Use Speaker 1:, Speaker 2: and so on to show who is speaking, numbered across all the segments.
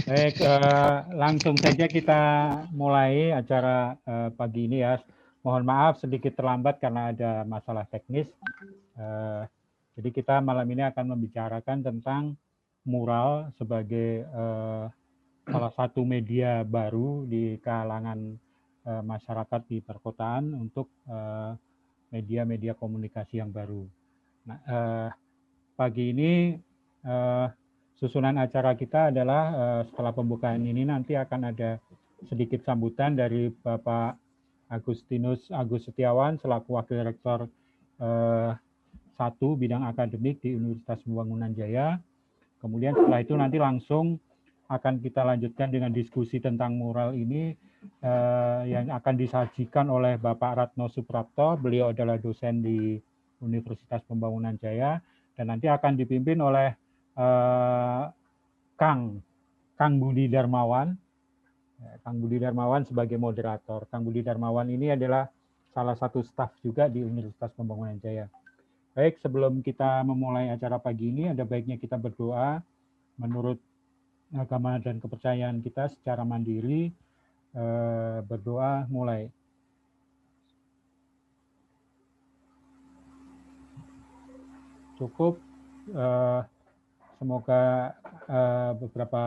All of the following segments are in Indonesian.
Speaker 1: Baik, langsung saja kita mulai acara pagi ini ya. Mohon maaf sedikit terlambat karena ada masalah teknis. Jadi kita malam ini akan membicarakan tentang mural sebagai salah satu media baru di kalangan masyarakat di perkotaan untuk media-media komunikasi yang baru. Nah, pagi ini susunan acara kita adalah setelah pembukaan ini nanti akan ada sedikit sambutan dari Bapak Agustinus Agus Setiawan selaku Wakil Rektor 1 bidang akademik di Universitas Pembangunan Jaya. Kemudian setelah itu nanti langsung akan kita lanjutkan dengan diskusi tentang mural ini yang akan disajikan oleh Bapak Ratno Suprapto. Beliau adalah dosen di Universitas Pembangunan Jaya dan nanti akan dipimpin oleh Kang Budi Darmawan. Kang Budi Darmawan sebagai moderator. Kang Budi Darmawan ini adalah salah satu staf juga di Universitas Pembangunan Jaya. Baik, sebelum kita memulai acara pagi ini, ada baiknya kita berdoa menurut agama dan kepercayaan kita secara mandiri. Berdoa mulai. Cukup. Semoga beberapa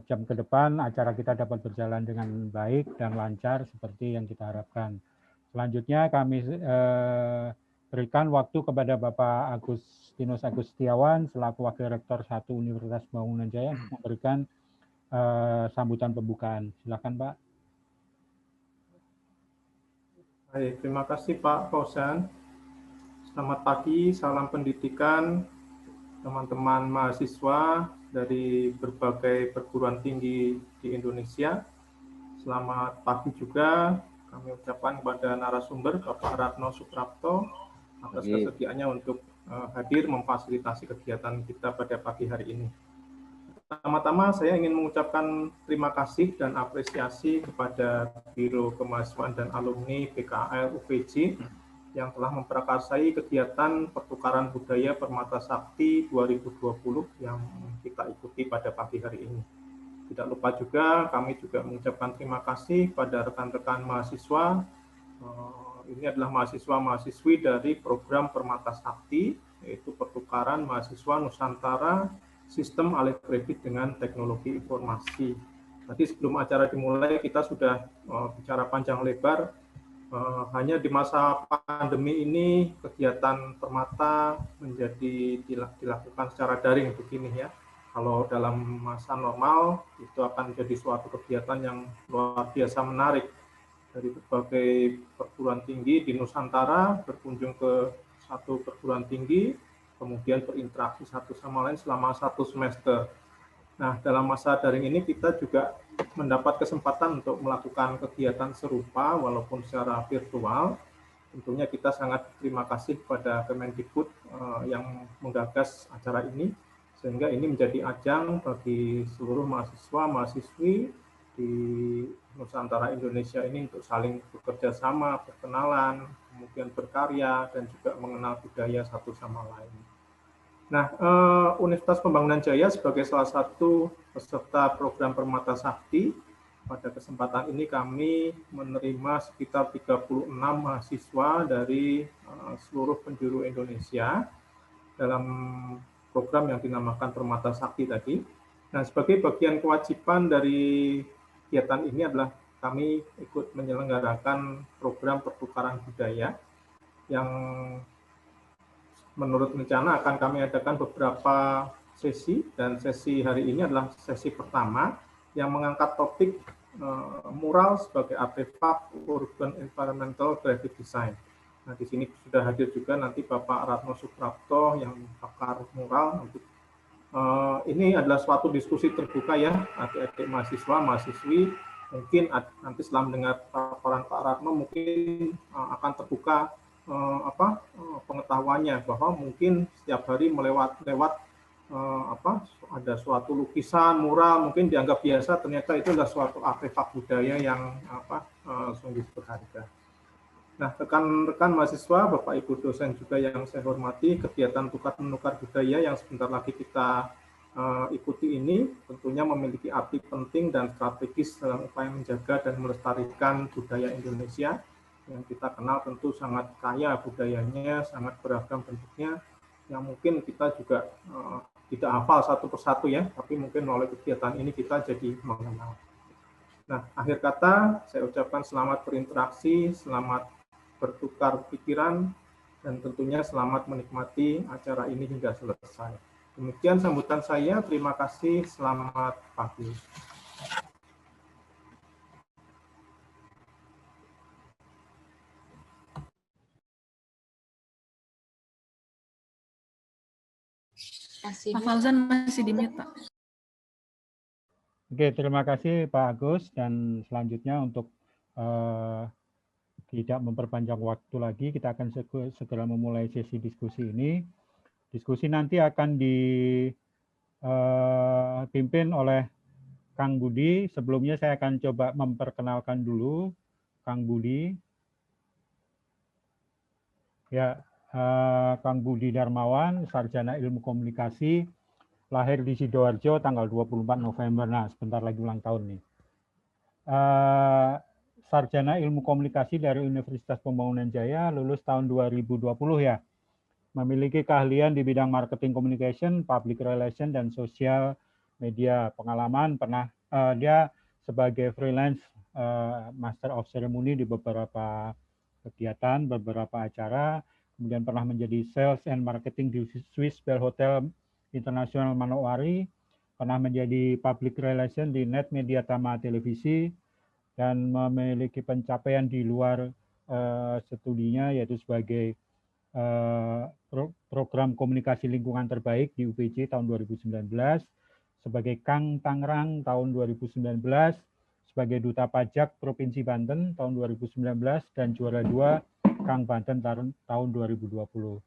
Speaker 1: jam ke depan acara kita dapat berjalan dengan baik dan lancar seperti yang kita harapkan. Selanjutnya kami berikan waktu kepada Bapak Agustinus Agus Setiawan selaku Wakil Rektor 1 Universitas Pembangunan Jaya untuk memberikan sambutan pembukaan. Silakan Pak.
Speaker 2: Baik, terima kasih Pak Fauzan. Selamat pagi, salam pendidikan teman-teman mahasiswa dari berbagai perguruan tinggi di Indonesia. Selamat pagi juga kami ucapkan kepada narasumber Bapak Ratno Suprapto atas kesediaannya untuk hadir memfasilitasi kegiatan kita pada pagi hari ini. Pertama-tama saya ingin mengucapkan terima kasih dan apresiasi kepada Biro Kemahasiswaan dan Alumni PKL UPJ yang telah memprakarsai kegiatan pertukaran budaya Permata Sakti 2020 yang kita ikuti pada pagi hari ini. Tidak lupa juga kami juga mengucapkan terima kasih pada rekan-rekan mahasiswa. Ini adalah mahasiswa-mahasiswi dari program Permata Sakti, yaitu pertukaran mahasiswa Nusantara Sistem Alih Kredit dengan Teknologi Informasi. Tadi sebelum acara dimulai kita sudah bicara panjang lebar. Hanya di masa pandemi ini kegiatan Permata menjadi dilakukan secara daring begini ya. Kalau dalam masa normal itu akan menjadi suatu kegiatan yang luar biasa menarik dari berbagai perguruan tinggi di Nusantara berkunjung ke satu perguruan tinggi, kemudian berinteraksi satu sama lain selama 1 semester. Nah, dalam masa daring ini kita juga mendapat kesempatan untuk melakukan kegiatan serupa walaupun secara virtual. Tentunya kita sangat terima kasih kepada Kemendikbud yang menggagas acara ini, sehingga ini menjadi ajang bagi seluruh mahasiswa-mahasiswi di Nusantara Indonesia ini untuk saling bekerja sama, berkenalan, kemudian berkarya, dan juga mengenal budaya satu sama lain. Nah, Universitas Pembangunan Jaya sebagai salah satu peserta program Permata Sakti, pada kesempatan ini kami menerima sekitar 36 mahasiswa dari seluruh penjuru Indonesia dalam program yang dinamakan Permata Sakti tadi. Nah, sebagai bagian kewajiban dari kegiatan ini adalah kami ikut menyelenggarakan program pertukaran budaya yang menurut rencana akan kami adakan beberapa sesi, dan sesi hari ini adalah sesi pertama yang mengangkat topik mural sebagai artefak urban environmental graphic design. Nah, di sini sudah hadir juga nanti Bapak Ratno Suprapto yang pakar mural. Ini adalah suatu diskusi terbuka ya, adik-adik mahasiswa, mahasiswi. Mungkin nanti setelah mendengar paparan Pak Ratno mungkin akan terbuka pengetahuannya bahwa mungkin setiap hari ada suatu lukisan mural mungkin dianggap biasa, ternyata itu adalah suatu artefak budaya yang sungguh berharga. Nah, rekan-rekan mahasiswa, Bapak Ibu dosen juga yang saya hormati, kegiatan tukar menukar budaya yang sebentar lagi kita ikuti ini tentunya memiliki arti penting dan strategis dalam upaya menjaga dan melestarikan budaya Indonesia yang kita kenal tentu sangat kaya budayanya, sangat beragam bentuknya, yang mungkin kita juga tidak hafal satu persatu ya, tapi mungkin melalui kegiatan ini kita jadi mengenal. Nah, akhir kata saya ucapkan selamat berinteraksi, selamat bertukar pikiran, dan tentunya selamat menikmati acara ini hingga selesai. Demikian sambutan saya, terima kasih, selamat pagi.
Speaker 3: Pak Fauzan masih di mute, Pak.
Speaker 1: Oke, terima kasih Pak Agus, dan selanjutnya untuk tidak memperpanjang waktu lagi, kita akan segera memulai sesi diskusi ini. Diskusi nanti akan dipimpin oleh Kang Budi. Sebelumnya saya akan coba memperkenalkan dulu Kang Budi. Ya, Kang Budi Darmawan, sarjana ilmu komunikasi, lahir di Sidoarjo tanggal 24 November. Nah, sebentar lagi ulang tahun nih. Sarjana ilmu komunikasi dari Universitas Pembangunan Jaya, lulus tahun 2020 ya. Memiliki keahlian di bidang marketing communication, public relation, dan sosial media. Pengalaman pernah dia sebagai freelance master of ceremony di beberapa kegiatan, beberapa acara, kemudian pernah menjadi sales and marketing di Swiss Bell Hotel Internasional Manowari, pernah menjadi public relation di Net Media Tama Televisi, dan memiliki pencapaian di luar studinya, yaitu sebagai program komunikasi lingkungan terbaik di UPJ tahun 2019, sebagai Kang Tangerang tahun 2019, sebagai Duta Pajak Provinsi Banten tahun 2019, dan juara 2 Kang Banten tahun 2020.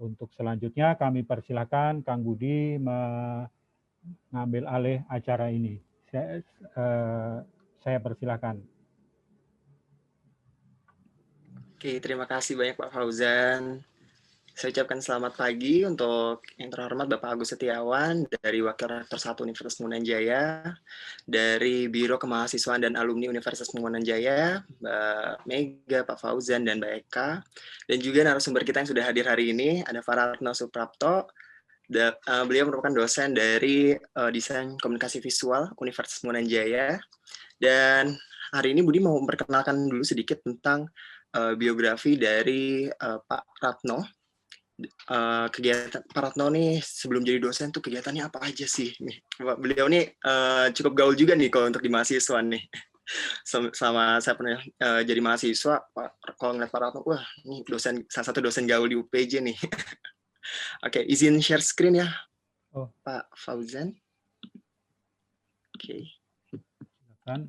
Speaker 1: Untuk selanjutnya kami persilakan Kang Budi mengambil alih acara ini. Saya persilakan.
Speaker 4: Oke, terima kasih banyak Pak Fauzan. Saya ucapkan selamat pagi untuk yang terhormat Bapak Agus Setiawan dari Wakil Rektor 1 Universitas Pembangunan Jaya, dari Biro Kemahasiswaan dan Alumni Universitas Pembangunan Jaya, Mbak Mega, Pak Fauzan, dan Mbak Eka, dan juga narasumber kita yang sudah hadir hari ini, ada Faratno Suprapto. Beliau merupakan dosen dari Desain Komunikasi Visual Universitas Pembangunan Jaya, dan hari ini Budi mau memperkenalkan dulu sedikit tentang biografi dari Pak Ratno. Kegiatan Pak Ratno nih sebelum jadi dosen tuh kegiatannya apa aja sih? Beliau nih cukup gaul juga nih kalau untuk di mahasiswa nih. Sama saya pernah jadi mahasiswa, kalau ngeliat Pak Ratno, wah ini dosen, salah satu dosen gaul di UPJ nih. Oke, izin share screen ya, Pak Fauzan. Oke.
Speaker 1: Silakan.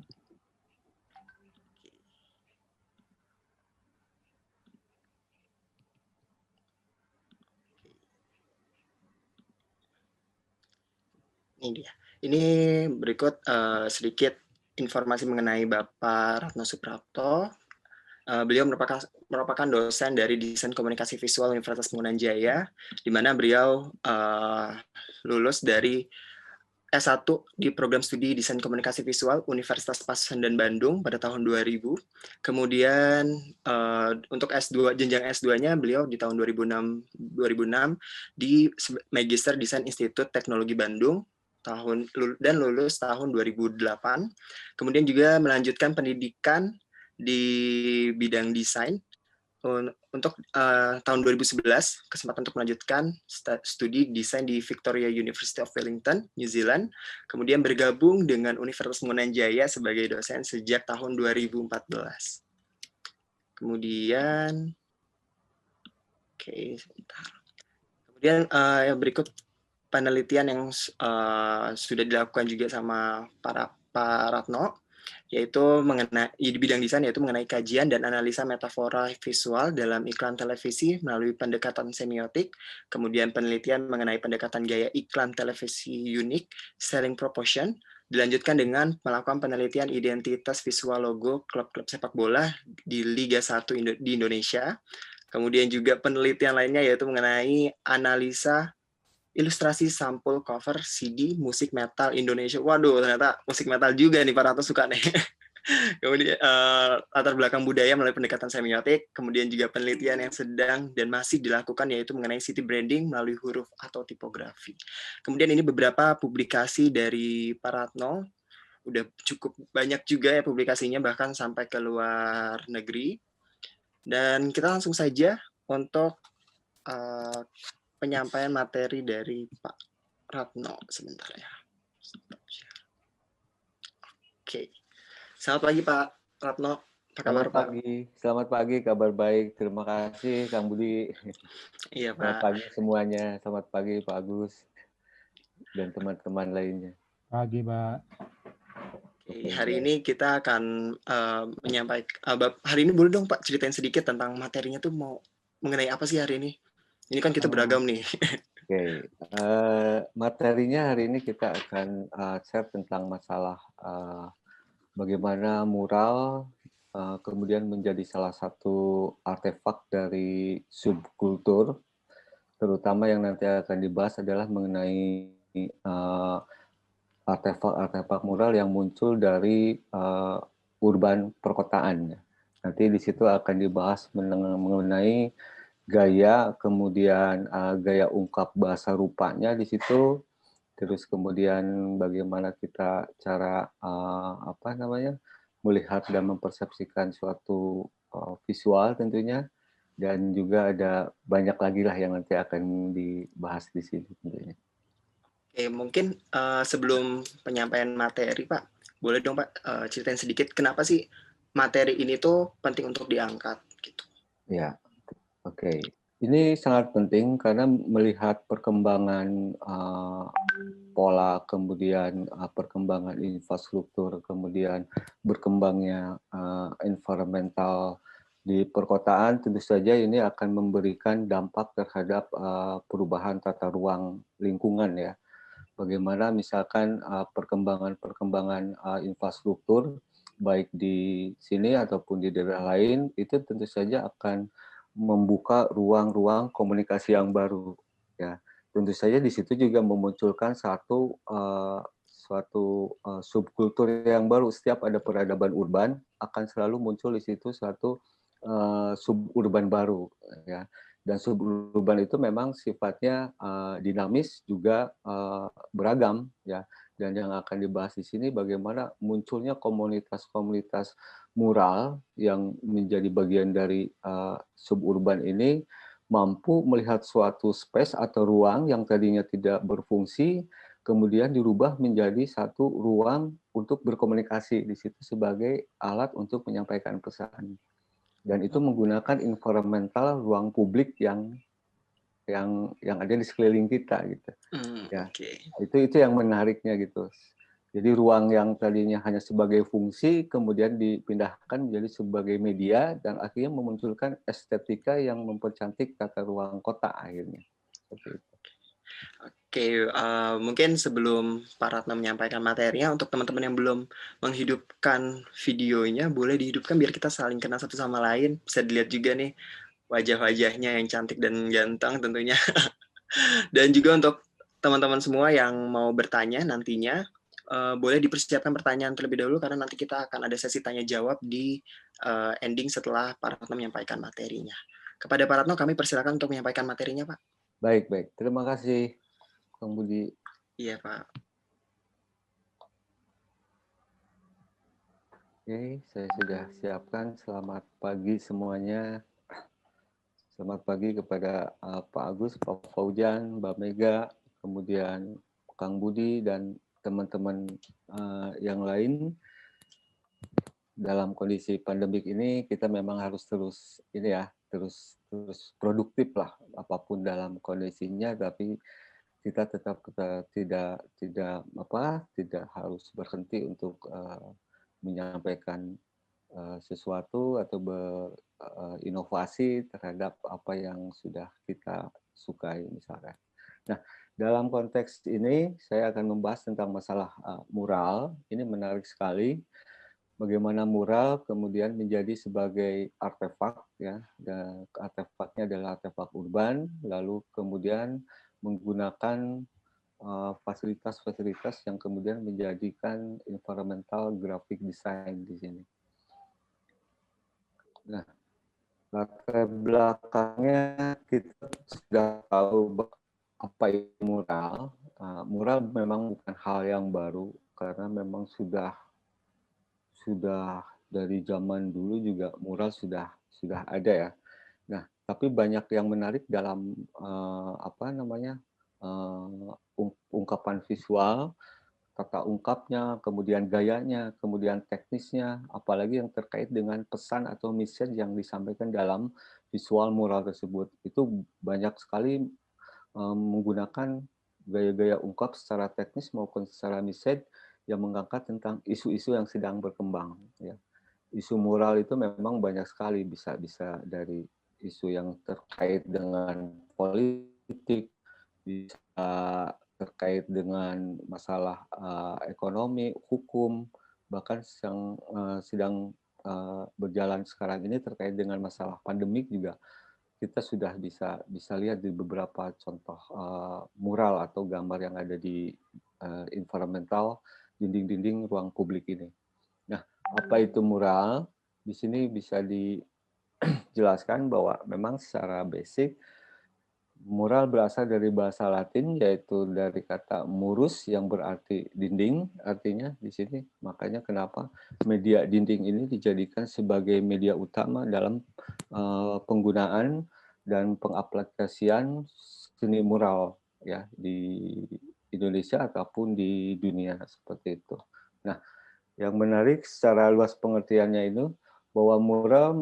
Speaker 1: Ini dia. Ini berikut sedikit informasi mengenai Bapak Ratno Suprapto. Beliau merupakan dosen dari Desain Komunikasi Visual Universitas Pembangunan Jaya, di mana beliau lulus dari S1 di program studi Desain Komunikasi Visual Universitas Pasundan Bandung pada tahun 2000. Kemudian untuk S2, jenjang S2-nya beliau di tahun 2006 di Magister Desain Institut Teknologi Bandung dan lulus tahun 2008. Kemudian juga melanjutkan pendidikan di bidang desain untuk tahun 2011, kesempatan untuk melanjutkan studi desain di Victoria University of Wellington, New Zealand. Kemudian bergabung dengan Universitas Pembangunan Jaya sebagai dosen sejak tahun 2014. Kemudian, oke, sebentar. Kemudian yang berikut penelitian yang sudah dilakukan juga sama Pak Ratno, yaitu mengenai di bidang desain, yaitu mengenai kajian dan analisa metafora visual dalam iklan televisi melalui pendekatan semiotik, kemudian penelitian mengenai pendekatan gaya iklan televisi unik, selling proportion, dilanjutkan dengan melakukan penelitian identitas visual logo klub-klub sepak bola di Liga 1 di Indonesia, kemudian juga penelitian lainnya yaitu mengenai analisa
Speaker 4: ilustrasi sampul cover CD musik metal Indonesia. Waduh, ternyata musik metal juga nih Pak Ratno suka nih. Kemudian latar belakang budaya melalui pendekatan semiotik, kemudian juga penelitian yang sedang dan masih dilakukan yaitu mengenai city branding melalui huruf atau tipografi. Kemudian ini beberapa publikasi dari Pak Ratno, udah cukup banyak juga ya publikasinya bahkan sampai ke luar negeri. Dan kita langsung saja untuk penyampaian materi dari Pak Ratno sebentar ya. Oke. Selamat pagi Pak Ratno. Apa kabar Pak?
Speaker 5: Selamat pagi, kabar baik. Terima kasih Kang Budi.
Speaker 4: Iya Pak.
Speaker 5: Selamat pagi semuanya. Selamat pagi Pak Agus dan teman-teman lainnya.
Speaker 1: Pagi Pak.
Speaker 4: Oke, hari ini kita akan menyampaikan. Hari ini boleh dong Pak ceritain sedikit tentang materinya tuh mau mengenai apa sih hari ini? Ini kan kita beragam nih.
Speaker 5: Oke, materinya hari ini kita akan share tentang masalah bagaimana mural kemudian menjadi salah satu artefak dari subkultur, terutama yang nanti akan dibahas adalah mengenai artefak-artefak mural yang muncul dari urban perkotaan. Nanti di situ akan dibahas mengenai gaya, kemudian gaya ungkap bahasa rupanya di situ, terus kemudian bagaimana kita cara melihat dan mempersepsikan suatu visual tentunya, dan juga ada banyak lagi lah yang nanti akan dibahas di sini tentunya.
Speaker 4: Oke, mungkin sebelum penyampaian materi Pak, boleh dong Pak ceritain sedikit kenapa sih materi ini tuh penting untuk diangkat gitu.
Speaker 5: Ya, oke. Ini sangat penting karena melihat perkembangan pola, kemudian perkembangan infrastruktur, kemudian berkembangnya environmental di perkotaan, tentu saja ini akan memberikan dampak terhadap perubahan tata ruang lingkungan ya. Bagaimana misalkan perkembangan infrastruktur baik di sini ataupun di daerah lain itu tentu saja akan membuka ruang-ruang komunikasi yang baru ya. Tentu saja di situ juga memunculkan suatu subkultur yang baru. Setiap ada peradaban urban akan selalu muncul di situ suatu suburban baru ya. Dan suburban itu memang sifatnya dinamis juga beragam ya. Dan yang akan dibahas di sini bagaimana munculnya komunitas-komunitas mural yang menjadi bagian dari suburban ini mampu melihat suatu space atau ruang yang tadinya tidak berfungsi kemudian dirubah menjadi satu ruang untuk berkomunikasi di situ sebagai alat untuk menyampaikan pesan. Dan itu menggunakan environmental ruang publik yang ada di sekeliling kita gitu. Ya. Okay. Itu yang menariknya gitu. Jadi ruang yang tadinya hanya sebagai fungsi kemudian dipindahkan menjadi sebagai media dan akhirnya memunculkan estetika yang mempercantik tata ruang kota akhirnya. Seperti itu.
Speaker 4: Oke, mungkin sebelum Pak Ratno menyampaikan materinya, untuk teman-teman yang belum menghidupkan videonya, boleh dihidupkan biar kita saling kenal satu sama lain. Bisa dilihat juga nih wajah-wajahnya yang cantik dan ganteng tentunya. Dan juga untuk teman-teman semua yang mau bertanya nantinya, boleh dipersiapkan pertanyaan terlebih dahulu karena nanti kita akan ada sesi tanya-jawab di ending setelah Pak Ratno menyampaikan materinya. Kepada Pak Ratno, kami persilakan untuk menyampaikan materinya, Pak.
Speaker 5: Baik. Terima kasih, Kang Budi.
Speaker 4: Iya, Pak.
Speaker 5: Oke, saya sudah siapkan. Selamat pagi semuanya. Selamat pagi kepada Pak Agus, Pak Fauzan, Mbak Mega, kemudian Kang Budi, dan teman-teman yang lain. Dalam kondisi pandemik ini kita memang harus terus produktif lah apapun dalam kondisinya, tapi kita tetap tidak harus berhenti untuk menyampaikan sesuatu atau berinovasi terhadap apa yang sudah kita sukai misalkan. Nah, dalam konteks ini saya akan membahas tentang masalah mural. Ini menarik sekali. Bagaimana mural kemudian menjadi sebagai artefak ya, dan artefaknya adalah artefak urban, lalu kemudian menggunakan fasilitas-fasilitas yang kemudian menjadikan environmental graphic design di sini. Nah, latar belakangnya kita sudah tahu apa itu mural. Mural memang bukan hal yang baru karena memang sudah dari zaman dulu juga mural sudah ada ya. Nah, tapi banyak yang menarik dalam ungkapan visual, tata ungkapnya, kemudian gayanya, kemudian teknisnya, apalagi yang terkait dengan pesan atau message yang disampaikan dalam visual mural tersebut. Itu banyak sekali menggunakan gaya-gaya ungkap secara teknis maupun secara message yang mengangkat tentang isu-isu yang sedang berkembang. Ya. Isu mural itu memang banyak sekali, bisa dari isu yang terkait dengan politik, bisa terkait dengan masalah ekonomi, hukum, bahkan yang sedang berjalan sekarang ini terkait dengan masalah pandemik juga kita sudah bisa lihat di beberapa contoh mural atau gambar yang ada di environmental dinding-dinding ruang publik ini. Nah, apa itu mural? Di sini bisa dijelaskan bahwa memang secara basic mural berasal dari bahasa Latin, yaitu dari kata murus yang berarti dinding, artinya di sini. Makanya kenapa media dinding ini dijadikan sebagai media utama dalam penggunaan dan pengaplikasian seni mural ya di Indonesia ataupun di dunia seperti itu. Nah, yang menarik secara luas pengertiannya itu bahwa mural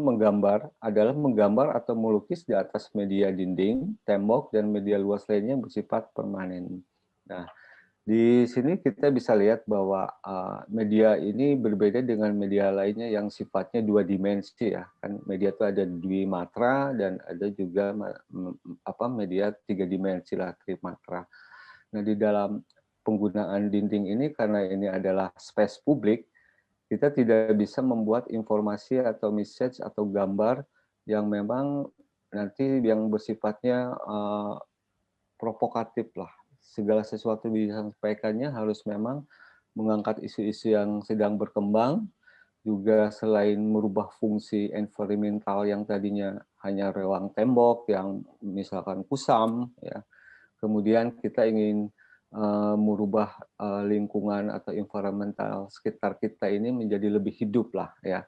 Speaker 5: adalah menggambar atau melukis di atas media dinding, tembok, dan media luas lainnya yang bersifat permanen. Nah, di sini kita bisa lihat bahwa media ini berbeda dengan media lainnya yang sifatnya dua dimensi ya. Kan media itu ada dwimatra dan ada juga media tiga dimensi lah, trimatra. Nah, di dalam penggunaan dinding ini karena ini adalah space publik, kita tidak bisa membuat informasi atau message atau gambar yang memang nanti yang bersifatnya provokatif lah. Segala sesuatu disampaikannya harus memang mengangkat isu-isu yang sedang berkembang, juga selain merubah fungsi environmental yang tadinya hanya ruang tembok yang misalkan kusam, ya. Kemudian kita ingin merubah lingkungan atau environmental sekitar kita ini menjadi lebih hidup lah ya,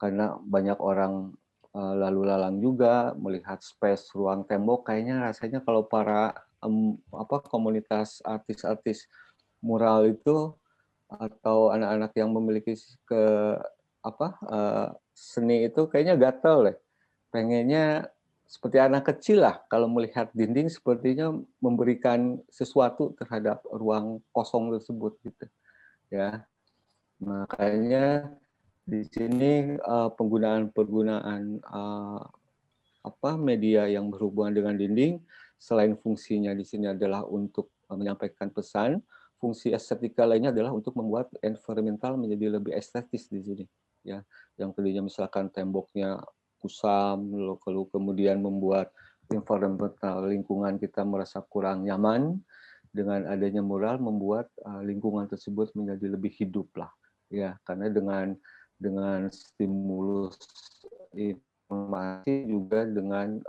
Speaker 5: karena banyak orang lalu lalang juga melihat space ruang tembok, kayaknya rasanya kalau para komunitas artis-artis mural itu atau anak-anak yang memiliki seni itu kayaknya gatel deh, pengennya seperti anak kecil lah kalau melihat dinding sepertinya memberikan sesuatu terhadap ruang kosong tersebut gitu ya. Makanya di sini penggunaan media yang berhubungan dengan dinding, selain fungsinya di sini adalah untuk menyampaikan pesan, fungsi estetika lainnya adalah untuk membuat environmental menjadi lebih estetis di sini ya. Yang tadinya misalkan temboknya kusam, lalu kemudian membuat environmental lingkungan kita merasa kurang nyaman, dengan adanya mural membuat lingkungan tersebut menjadi lebih hidup lah ya, karena dengan stimulus informasi juga dengan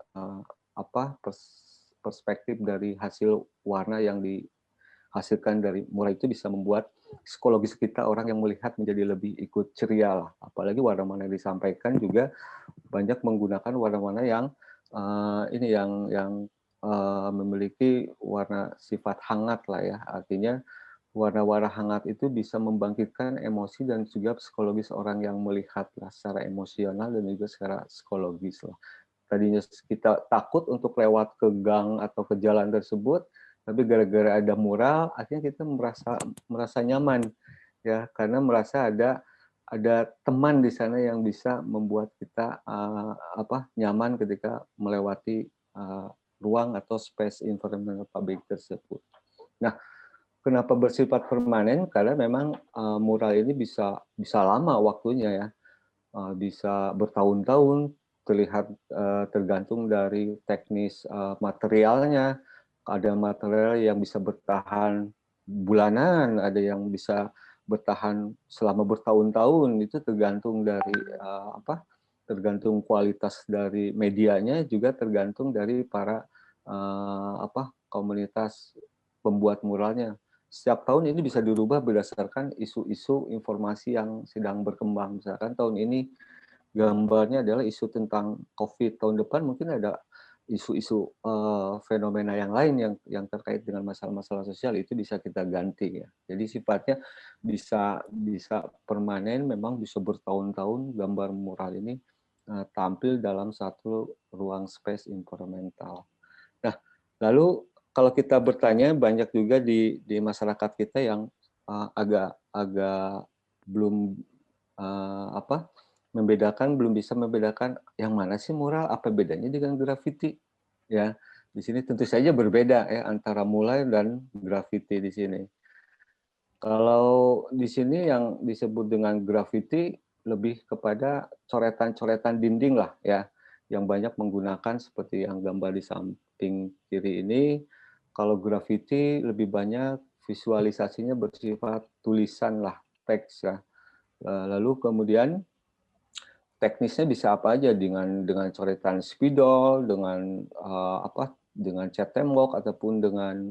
Speaker 5: perspektif dari hasil warna yang dihasilkan dari mural itu bisa membuat psikologis kita, orang yang melihat menjadi lebih ikut ceria lah. Apalagi warna-warna yang disampaikan juga banyak menggunakan warna-warna yang memiliki warna sifat hangat lah ya. Artinya warna-warna hangat itu bisa membangkitkan emosi dan juga psikologis orang yang melihat lah, secara emosional dan juga secara psikologis lah. Tadinya kita takut untuk lewat ke gang atau ke jalan tersebut, tapi gara-gara ada mural, akhirnya kita merasa nyaman ya, karena merasa ada teman di sana yang bisa membuat kita nyaman ketika melewati ruang atau space environmental public tersebut. Nah, kenapa bersifat permanen? Karena memang mural ini bisa lama waktunya ya, bisa bertahun-tahun, terlihat tergantung dari teknis materialnya, ada material yang bisa bertahan bulanan, ada yang bisa bertahan selama bertahun-tahun. Itu tergantung dari tergantung kualitas dari medianya, juga tergantung dari para komunitas pembuat muralnya. Setiap tahun ini bisa dirubah berdasarkan isu-isu informasi yang sedang berkembang. Misalkan tahun ini gambarnya adalah isu tentang COVID, tahun depan mungkin ada isu-isu fenomena yang lain yang terkait dengan masalah-masalah sosial, itu bisa kita ganti ya. Jadi sifatnya bisa permanen, memang bisa bertahun-tahun gambar mural ini tampil dalam satu ruang space environmental. Nah, lalu kalau kita bertanya, banyak juga di masyarakat kita yang agak belum belum bisa membedakan yang mana sih mural, apa bedanya dengan graffiti. Ya, di sini tentu saja berbeda ya antara mural dan graffiti di sini. Kalau di sini yang disebut dengan graffiti lebih kepada coretan-coretan dinding lah ya, yang banyak menggunakan seperti yang gambar di samping kiri ini. Kalau graffiti lebih banyak visualisasinya bersifat tulisan lah, teks ya. Lalu kemudian teknisnya bisa apa aja, dengan coretan spidol, dengan dengan cat tembok ataupun dengan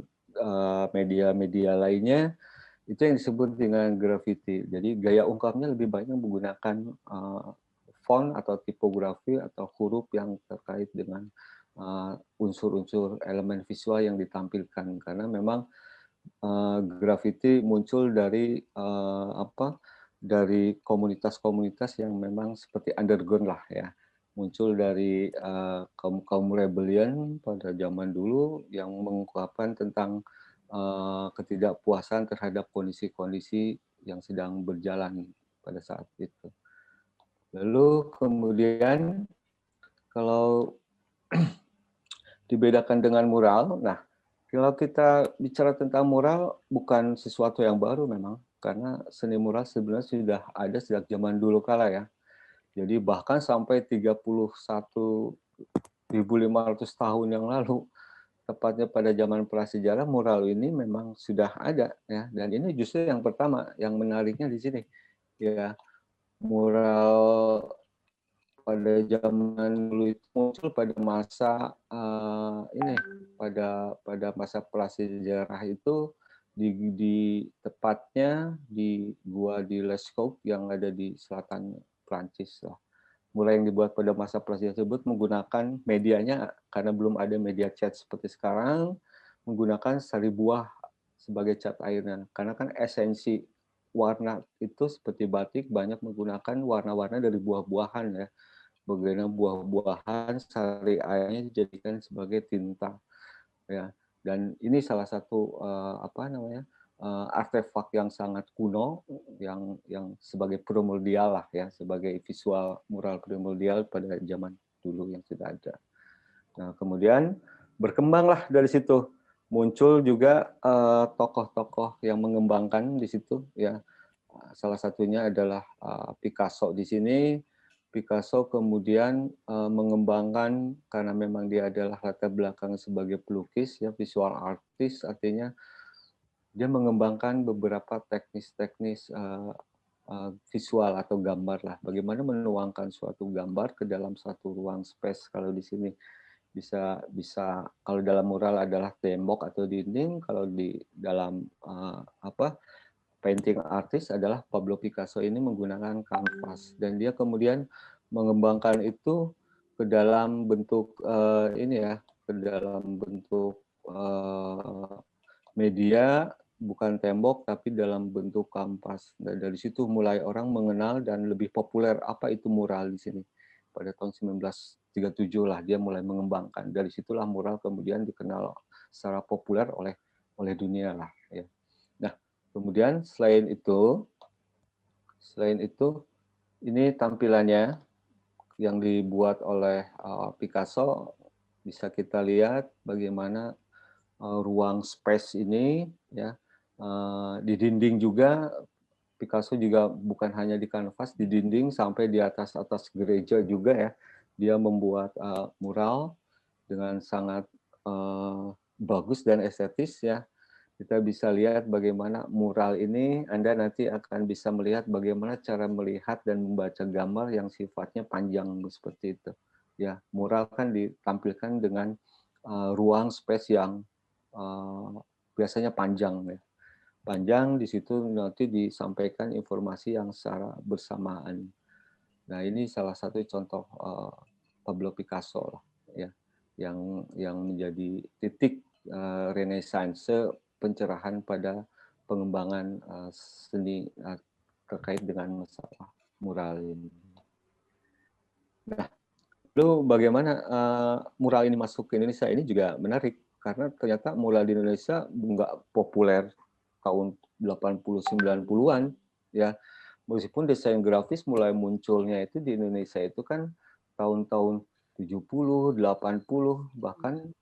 Speaker 5: media-media lainnya. Itu yang disebut dengan graffiti. Jadi gaya ungkapnya lebih banyak menggunakan font atau tipografi atau huruf yang terkait dengan unsur-unsur elemen visual yang ditampilkan. Karena memang graffiti muncul dari dari komunitas-komunitas yang memang seperti underground lah ya. Muncul dari kaum rebellion pada zaman dulu yang mengungkapkan tentang ketidakpuasan terhadap kondisi-kondisi yang sedang berjalan pada saat itu. Lalu kemudian kalau dibedakan dengan mural, nah kalau kita bicara tentang mural bukan sesuatu yang baru memang, karena seni mural sebenarnya sudah ada sejak zaman dulu kala ya. Jadi bahkan sampai 31.500 tahun yang lalu, tepatnya pada zaman prasejarah, mural ini memang sudah ada ya, dan ini justru yang pertama yang menariknya di sini ya. Mural pada zaman dulu itu muncul pada masa pada masa prasejarah itu di tepatnya di gua di Lascaux yang ada di selatan Prancis lah. Mulai yang dibuat pada masa prasejarah tersebut menggunakan medianya, karena belum ada media cat seperti sekarang, menggunakan sari buah sebagai cat airnya. Karena kan esensi warna itu seperti batik banyak menggunakan warna-warna dari buah-buahan ya. Bagaimana buah-buahan sari airnya dijadikan sebagai tinta ya. Dan ini salah satu artefak yang sangat kuno yang sebagai primordial lah ya, sebagai visual mural primordial pada zaman dulu yang sudah ada. Nah, kemudian berkembanglah dari situ, muncul juga tokoh-tokoh yang mengembangkan di situ ya. Salah satunya adalah Picasso di sini. Picasso kemudian mengembangkan, karena memang dia adalah latar belakang sebagai pelukis ya, visual artist, artinya dia mengembangkan beberapa teknis-teknis visual atau gambar lah. Bagaimana menuangkan suatu gambar ke dalam satu ruang space. Kalau di sini bisa kalau dalam mural adalah tembok atau dinding, kalau di dalam painting artist adalah Pablo Picasso ini menggunakan kanvas, dan dia kemudian mengembangkan itu ke dalam bentuk ke dalam bentuk media, bukan tembok tapi dalam bentuk kanvas. Dan dari situ mulai orang mengenal dan lebih populer apa itu mural di sini. Pada tahun 1937 lah dia mulai mengembangkan. Dari situlah mural kemudian dikenal secara populer oleh dunia lah ya. Nah, kemudian selain itu ini tampilannya yang dibuat oleh Picasso. Bisa kita lihat bagaimana ruang space ini ya, di dinding juga. Picasso juga bukan hanya di kanvas, di dinding sampai di atas gereja juga ya, dia membuat mural dengan sangat bagus dan estetis ya. Kita bisa lihat bagaimana mural ini, Anda nanti akan bisa melihat bagaimana cara melihat dan membaca gambar yang sifatnya panjang seperti itu. Ya, mural kan ditampilkan dengan ruang space yang biasanya panjang ya. Panjang di situ nanti disampaikan informasi yang secara bersamaan. Nah, ini salah satu contoh Pablo Picasso lah ya, yang menjadi titik renaissance pencerahan pada pengembangan seni terkait dengan masalah mural ini. Nah, lalu bagaimana mural ini masuk ke Indonesia ini juga menarik karena ternyata mural di Indonesia nggak populer tahun 80-90-an ya. Meskipun desain grafis mulai munculnya itu di Indonesia itu kan tahun-tahun 70, 80, bahkan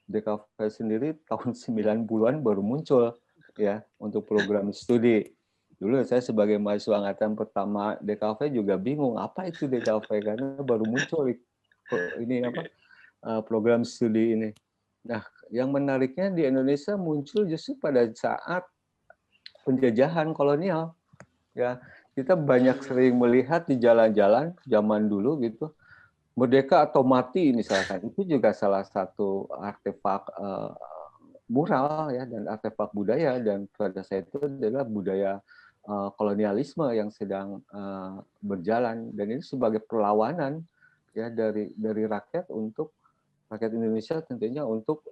Speaker 5: DKV sendiri tahun 90-an baru muncul ya untuk program studi. Dulu saya sebagai mahasiswa angkatan pertama DKV juga bingung apa itu DKV karena baru muncul ini apa program studi ini. Nah, yang menariknya di Indonesia muncul justru pada saat penjajahan kolonial. Ya, kita banyak sering melihat di jalan-jalan zaman dulu gitu. Merdeka atau mati misalkan, itu juga salah satu artefak mural ya dan artefak budaya, dan pada saat itu adalah budaya kolonialisme yang sedang berjalan, dan ini sebagai perlawanan ya dari rakyat untuk rakyat Indonesia tentunya untuk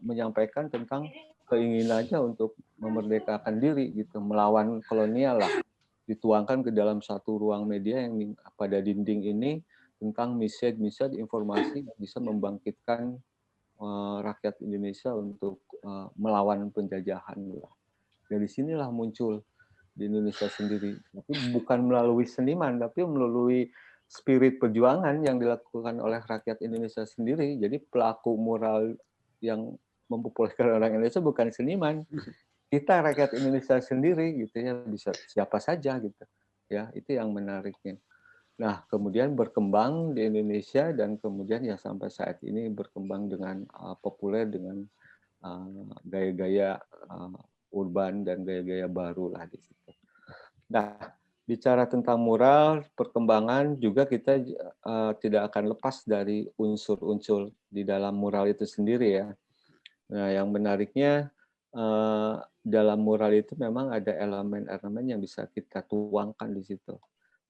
Speaker 5: menyampaikan tentang keinginannya untuk memerdekakan diri gitu, melawan kolonial lah, dituangkan ke dalam satu ruang media yang pada dinding ini tentang message informasi yang bisa membangkitkan rakyat Indonesia untuk melawan penjajahan. Dari sinilah muncul di Indonesia sendiri, tapi bukan melalui seniman, tapi melalui spirit perjuangan yang dilakukan oleh rakyat Indonesia sendiri. Jadi pelaku mural yang mempopulerkan orang Indonesia bukan seniman, kita rakyat Indonesia sendiri gitu ya, bisa siapa saja gitu ya, itu yang menariknya. Nah, kemudian berkembang di Indonesia dan kemudian ya sampai saat ini berkembang dengan populer dengan gaya-gaya urban dan gaya-gaya baru lah di situ. Nah, bicara tentang mural, perkembangan juga kita tidak akan lepas dari unsur-unsur di dalam mural itu sendiri ya. Nah, yang menariknya dalam mural itu memang ada elemen-elemen yang bisa kita tuangkan di situ.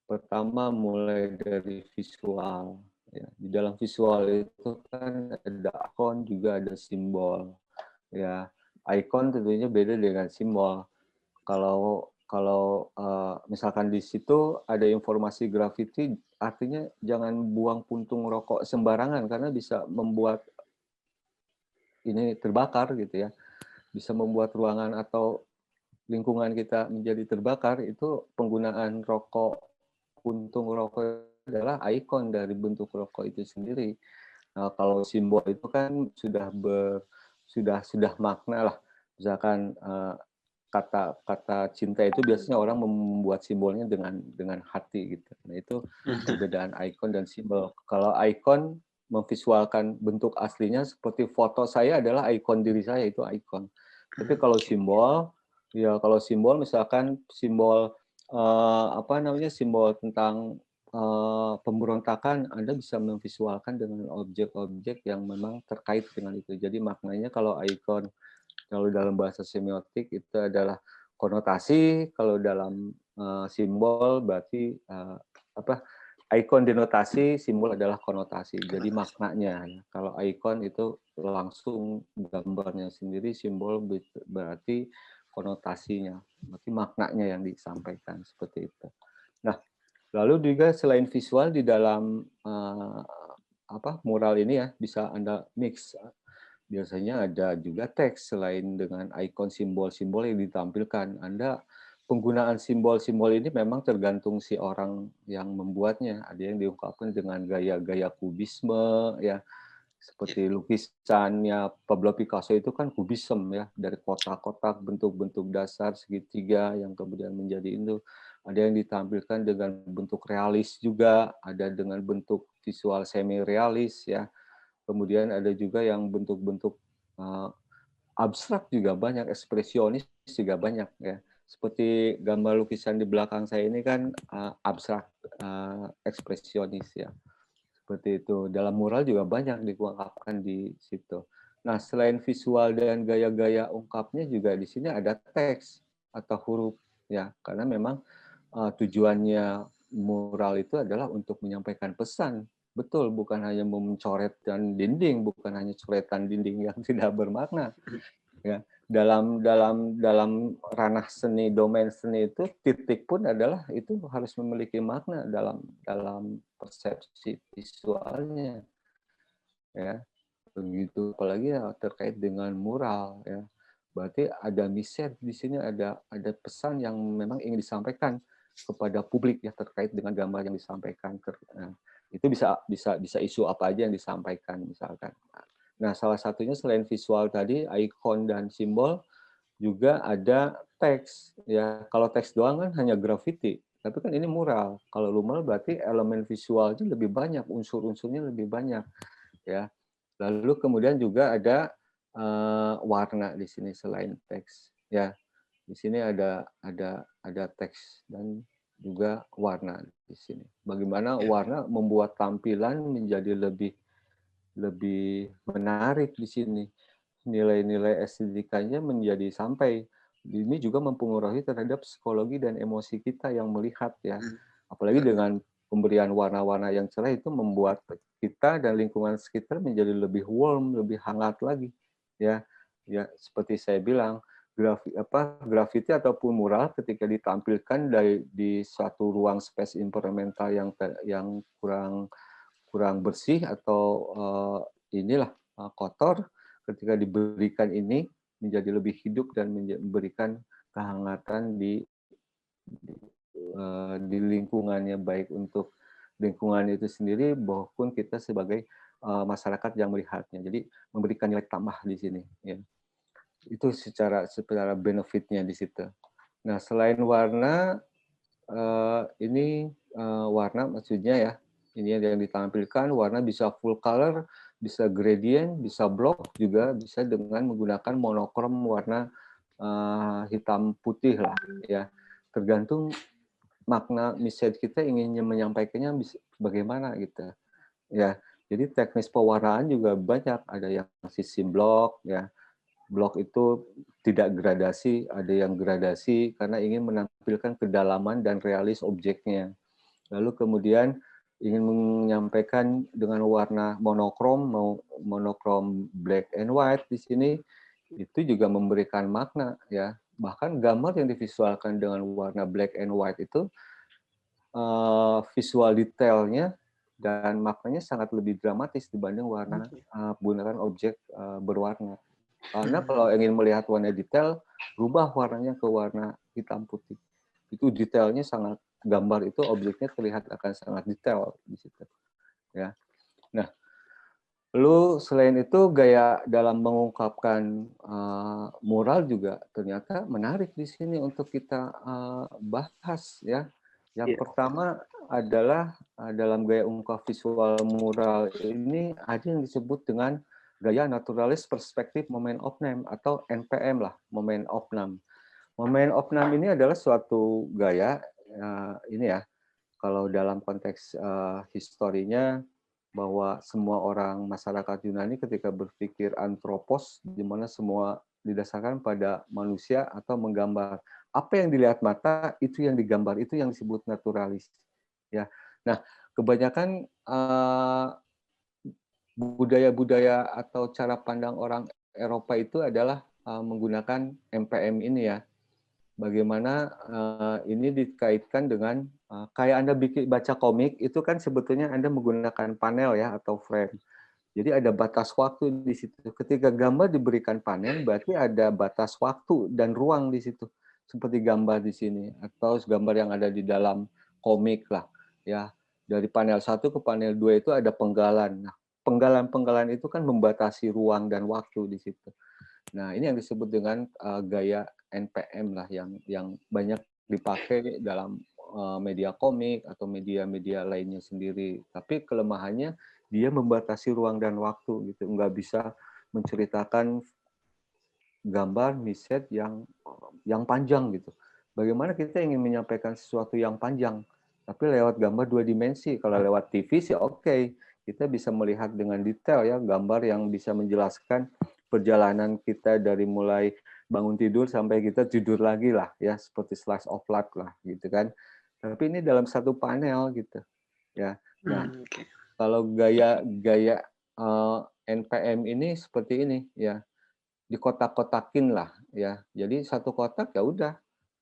Speaker 5: Pertama mulai dari visual. Ya. Di dalam visual itu kan ada ikon juga ada simbol. Ya, ikon tentunya beda dengan simbol. Kalau misalkan di situ ada informasi graffiti, artinya jangan buang puntung rokok sembarangan karena bisa membuat ini terbakar gitu ya. Bisa membuat ruangan atau lingkungan kita menjadi terbakar. Itu penggunaan puntung rokok adalah ikon dari bentuk rokok itu sendiri. Nah, kalau simbol itu kan sudah makna lah. Misalkan kata cinta itu biasanya orang membuat simbolnya dengan hati gitu. Nah, itu perbedaan ikon dan simbol. Kalau ikon memvisualkan bentuk aslinya seperti foto saya adalah ikon diri saya, itu ikon. Tapi kalau simbol, ya kalau simbol misalkan simbol simbol tentang pemberontakan, Anda bisa memvisualkan dengan objek-objek yang memang terkait dengan itu. Jadi maknanya kalau ikon, kalau dalam bahasa semiotik itu adalah konotasi, kalau dalam simbol berarti ikon denotasi, simbol adalah konotasi. Jadi maknanya, kalau ikon itu langsung gambarnya sendiri, simbol berarti konotasinya, berarti maknanya yang disampaikan seperti itu. Nah, lalu juga selain visual di dalam mural ini ya bisa Anda mix. Biasanya ada juga teks selain dengan ikon simbol-simbol yang ditampilkan. Anda penggunaan simbol-simbol ini memang tergantung si orang yang membuatnya. Ada yang diungkapkan dengan gaya-gaya kubisme ya. Seperti lukisannya Pablo Picasso itu kan kubisme ya, dari kotak-kotak bentuk-bentuk dasar segitiga yang kemudian menjadi itu. Ada yang ditampilkan dengan bentuk realis juga, ada dengan bentuk visual semi realis ya. Kemudian ada juga yang bentuk-bentuk abstrak juga banyak, ekspresionis juga banyak ya. Seperti gambar lukisan di belakang saya ini kan abstrak, ekspresionis ya. Seperti itu. Dalam mural juga banyak diungkapkan di situ. Nah, selain visual dan gaya-gaya ungkapnya juga di sini ada teks atau huruf ya, karena memang tujuannya mural itu adalah untuk menyampaikan pesan. Betul, bukan hanya mencoretkan dinding, bukan hanya coretan dinding yang tidak bermakna. Ya, dalam ranah seni, domain seni itu titik pun adalah itu harus memiliki makna dalam persepsi visualnya. Ya, begitu. Apalagi ya terkait dengan mural ya. Berarti ada message di sini, ada pesan yang memang ingin disampaikan kepada publik ya terkait dengan gambar yang disampaikan. Itu bisa isu apa aja yang disampaikan misalkan. Nah, salah satunya selain visual tadi, ikon dan simbol juga ada teks ya. Kalau teks doang kan hanya graffiti, tapi kan ini mural. Kalau mural berarti elemen visualnya lebih banyak, unsur-unsurnya lebih banyak ya. Lalu kemudian juga ada warna di sini selain teks ya. Di sini ada teks dan juga warna di sini. Bagaimana warna membuat tampilan menjadi lebih menarik di sini. Nilai-nilai estetikanya menjadi sampai. Ini juga mempengaruhi terhadap psikologi dan emosi kita yang melihat ya. Apalagi dengan pemberian warna-warna yang cerah itu membuat kita dan lingkungan sekitar menjadi lebih warm, lebih hangat lagi ya. Ya, seperti saya bilang, grafiti ataupun mural ketika ditampilkan di suatu ruang space environmental yang kurang bersih atau inilah kotor, ketika diberikan ini menjadi lebih hidup dan memberikan kehangatan di lingkungannya, baik untuk lingkungan itu sendiri maupun kita sebagai masyarakat yang melihatnya. Jadi memberikan nilai tambah di sini ya. Itu secara benefitnya di situ. Nah, selain warna ini warna maksudnya ya, ini yang ditampilkan warna bisa full color, bisa gradient, bisa block, juga bisa dengan menggunakan monokrom warna hitam putih lah ya. Tergantung makna message kita inginnya menyampaikannya bagaimana gitu ya. Jadi teknis pewarnaan juga banyak, ada yang sistem block ya. Blok itu tidak gradasi, ada yang gradasi karena ingin menampilkan kedalaman dan realis objeknya. Lalu kemudian ingin menyampaikan dengan warna monokrom black and white di sini, itu juga memberikan makna ya. Bahkan gambar yang divisualkan dengan warna black and white itu visual detailnya dan maknanya sangat lebih dramatis dibanding warna menggunakan objek berwarna. Karena kalau ingin melihat warna detail, rubah warnanya ke warna hitam putih. Itu detailnya sangat, gambar itu objeknya terlihat akan sangat detail di situ. Ya. Nah, lalu selain itu gaya dalam mengungkapkan mural juga ternyata menarik di sini untuk kita bahas ya. Yang pertama adalah dalam gaya ungkap visual mural ini ada yang disebut dengan gaya naturalis perspektif moment of name atau NPM lah, moment of name. Moment of name ini adalah suatu gaya ini ya, kalau dalam konteks historinya bahwa semua orang masyarakat Yunani ketika berpikir antropos, di mana semua didasarkan pada manusia atau menggambar apa yang dilihat mata, itu yang digambar, itu yang disebut naturalis ya. Nah, kebanyakan budaya-budaya atau cara pandang orang Eropa itu adalah menggunakan MPM ini ya. Bagaimana ini dikaitkan dengan kayak Anda baca komik itu kan sebetulnya Anda menggunakan panel ya atau frame. Jadi ada batas waktu di situ. Ketika gambar diberikan panel berarti ada batas waktu dan ruang di situ. Seperti gambar di sini atau gambar yang ada di dalam komik lah ya. Dari panel 1 ke panel 2 itu ada penggalan. Nah, penggalan-penggalan itu kan membatasi ruang dan waktu di situ. Nah, ini yang disebut dengan gaya NPM lah yang banyak dipakai dalam media komik atau media-media lainnya sendiri. Tapi kelemahannya dia membatasi ruang dan waktu gitu, nggak bisa menceritakan gambar message yang panjang gitu. Bagaimana kita ingin menyampaikan sesuatu yang panjang, tapi lewat gambar 2 dimensi. Kalau lewat TV sih oke, kita bisa melihat dengan detail ya, gambar yang bisa menjelaskan perjalanan kita dari mulai bangun tidur sampai kita tidur lagi lah ya, seperti slice of life lah gitu kan. Tapi ini dalam satu panel gitu ya. Nah, kalau gaya NPM ini seperti ini ya, dikotak-kotakin lah ya. Jadi satu kotak ya udah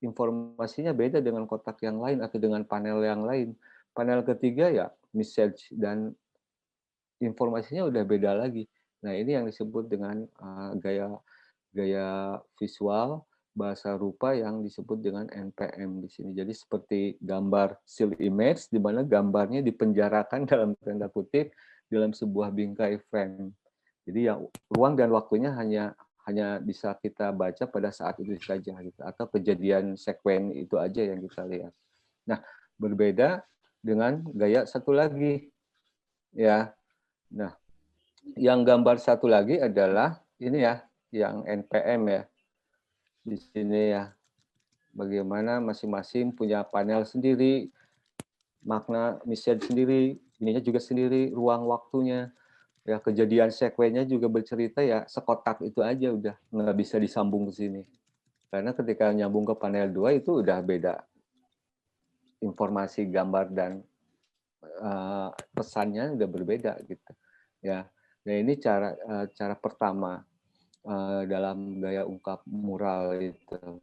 Speaker 5: informasinya beda dengan kotak yang lain atau dengan panel yang lain. Panel ketiga ya message dan informasinya udah beda lagi. Nah, ini yang disebut dengan gaya visual bahasa rupa yang disebut dengan NPM di sini. Jadi seperti gambar still image di mana gambarnya dipenjarakan dalam tanda kutip dalam sebuah bingkai frame. Jadi ya ruang dan waktunya hanya bisa kita baca pada saat itu saja gitu, atau kejadian sekuen itu aja yang kita lihat. Nah, berbeda dengan gaya satu lagi ya. Nah, yang gambar satu lagi adalah ini ya, yang NPM ya. Di sini ya, bagaimana masing-masing punya panel sendiri, makna message sendiri, ininya juga sendiri, ruang waktunya, ya kejadian sekuennya juga bercerita ya sekotak itu aja udah, nggak bisa disambung ke sini. Karena ketika nyambung ke panel 2 itu udah beda informasi gambar dan pesannya udah berbeda gitu ya. Nah ini cara pertama dalam gaya ungkap mural itu.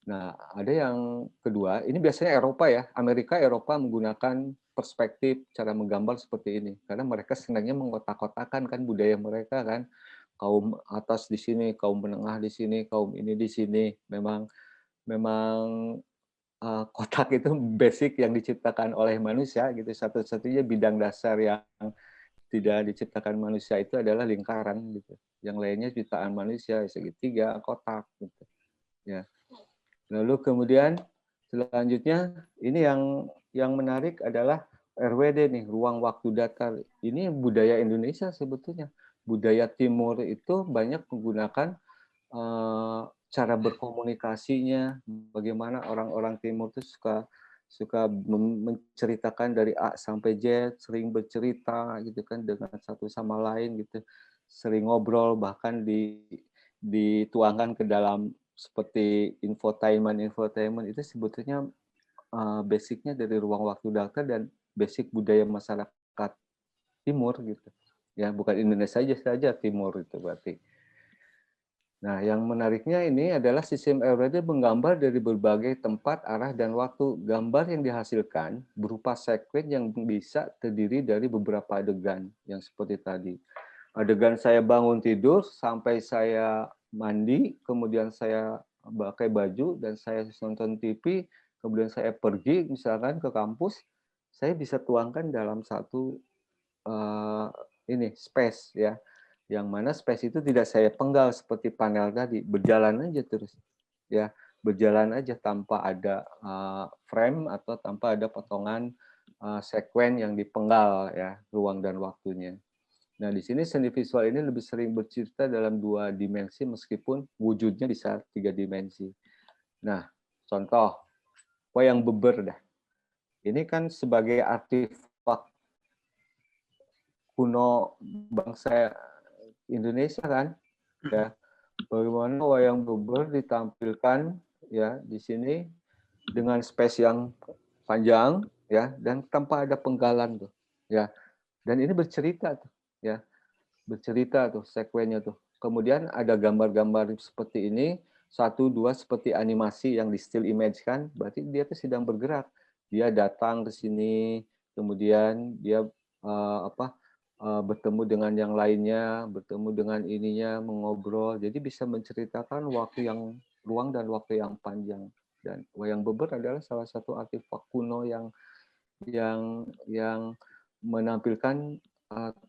Speaker 5: Nah, ada yang kedua, ini biasanya Eropa ya, Eropa menggunakan perspektif cara menggambar seperti ini, karena mereka senangnya mengkotak-kotakan kan budaya mereka kan, kaum atas di sini, kaum menengah di sini, kaum ini di sini, memang kotak itu basic yang diciptakan oleh manusia gitu, satu-satunya bidang dasar yang tidak diciptakan manusia itu adalah lingkaran gitu, yang lainnya ciptaan manusia, segitiga, kotak gitu, ya. Lalu kemudian selanjutnya ini yang menarik adalah RWD nih, ruang waktu datar. Ini budaya Indonesia sebetulnya. Budaya Timur itu banyak menggunakan cara berkomunikasinya, bagaimana orang-orang Timur itu suka menceritakan dari A sampai Z, sering bercerita gitu kan dengan satu sama lain gitu, sering ngobrol, bahkan dituangkan ke dalam seperti infotainment itu sebetulnya basicnya dari ruang waktu data dan basic budaya masyarakat Timur gitu ya, bukan Indonesia saja Timur itu berarti. Nah, yang menariknya ini adalah sistem RWD menggambar dari berbagai tempat, arah, dan waktu. Gambar yang dihasilkan berupa sekuen yang bisa terdiri dari beberapa adegan, yang seperti tadi. Adegan saya bangun tidur, sampai saya mandi, kemudian saya pakai baju, dan saya nonton TV, kemudian saya pergi misalkan ke kampus, saya bisa tuangkan dalam satu space ya, yang mana space itu tidak saya penggal seperti panel tadi, berjalan aja terus ya, berjalan aja tanpa ada frame atau tanpa ada potongan sekuen yang dipenggal ya ruang dan waktunya. Nah di sini seni visual ini lebih sering bercerita dalam 2 dimensi meskipun wujudnya bisa 3 dimensi. Nah contoh wayang beber dah, ini kan sebagai artefak kuno bangsa Indonesia kan ya, bagaimana wayang beber ditampilkan ya di sini dengan space yang panjang ya dan tanpa ada penggalan tuh ya, dan ini bercerita tuh ya, bercerita tuh sekuennya tuh, kemudian ada gambar-gambar seperti ini 1, 2 seperti animasi yang di still image kan, berarti dia tuh sedang bergerak, dia datang ke sini kemudian dia bertemu dengan yang lainnya, bertemu dengan ininya, mengobrol. Jadi bisa menceritakan ruang dan waktu yang panjang. Dan wayang beber adalah salah satu artefak kuno yang menampilkan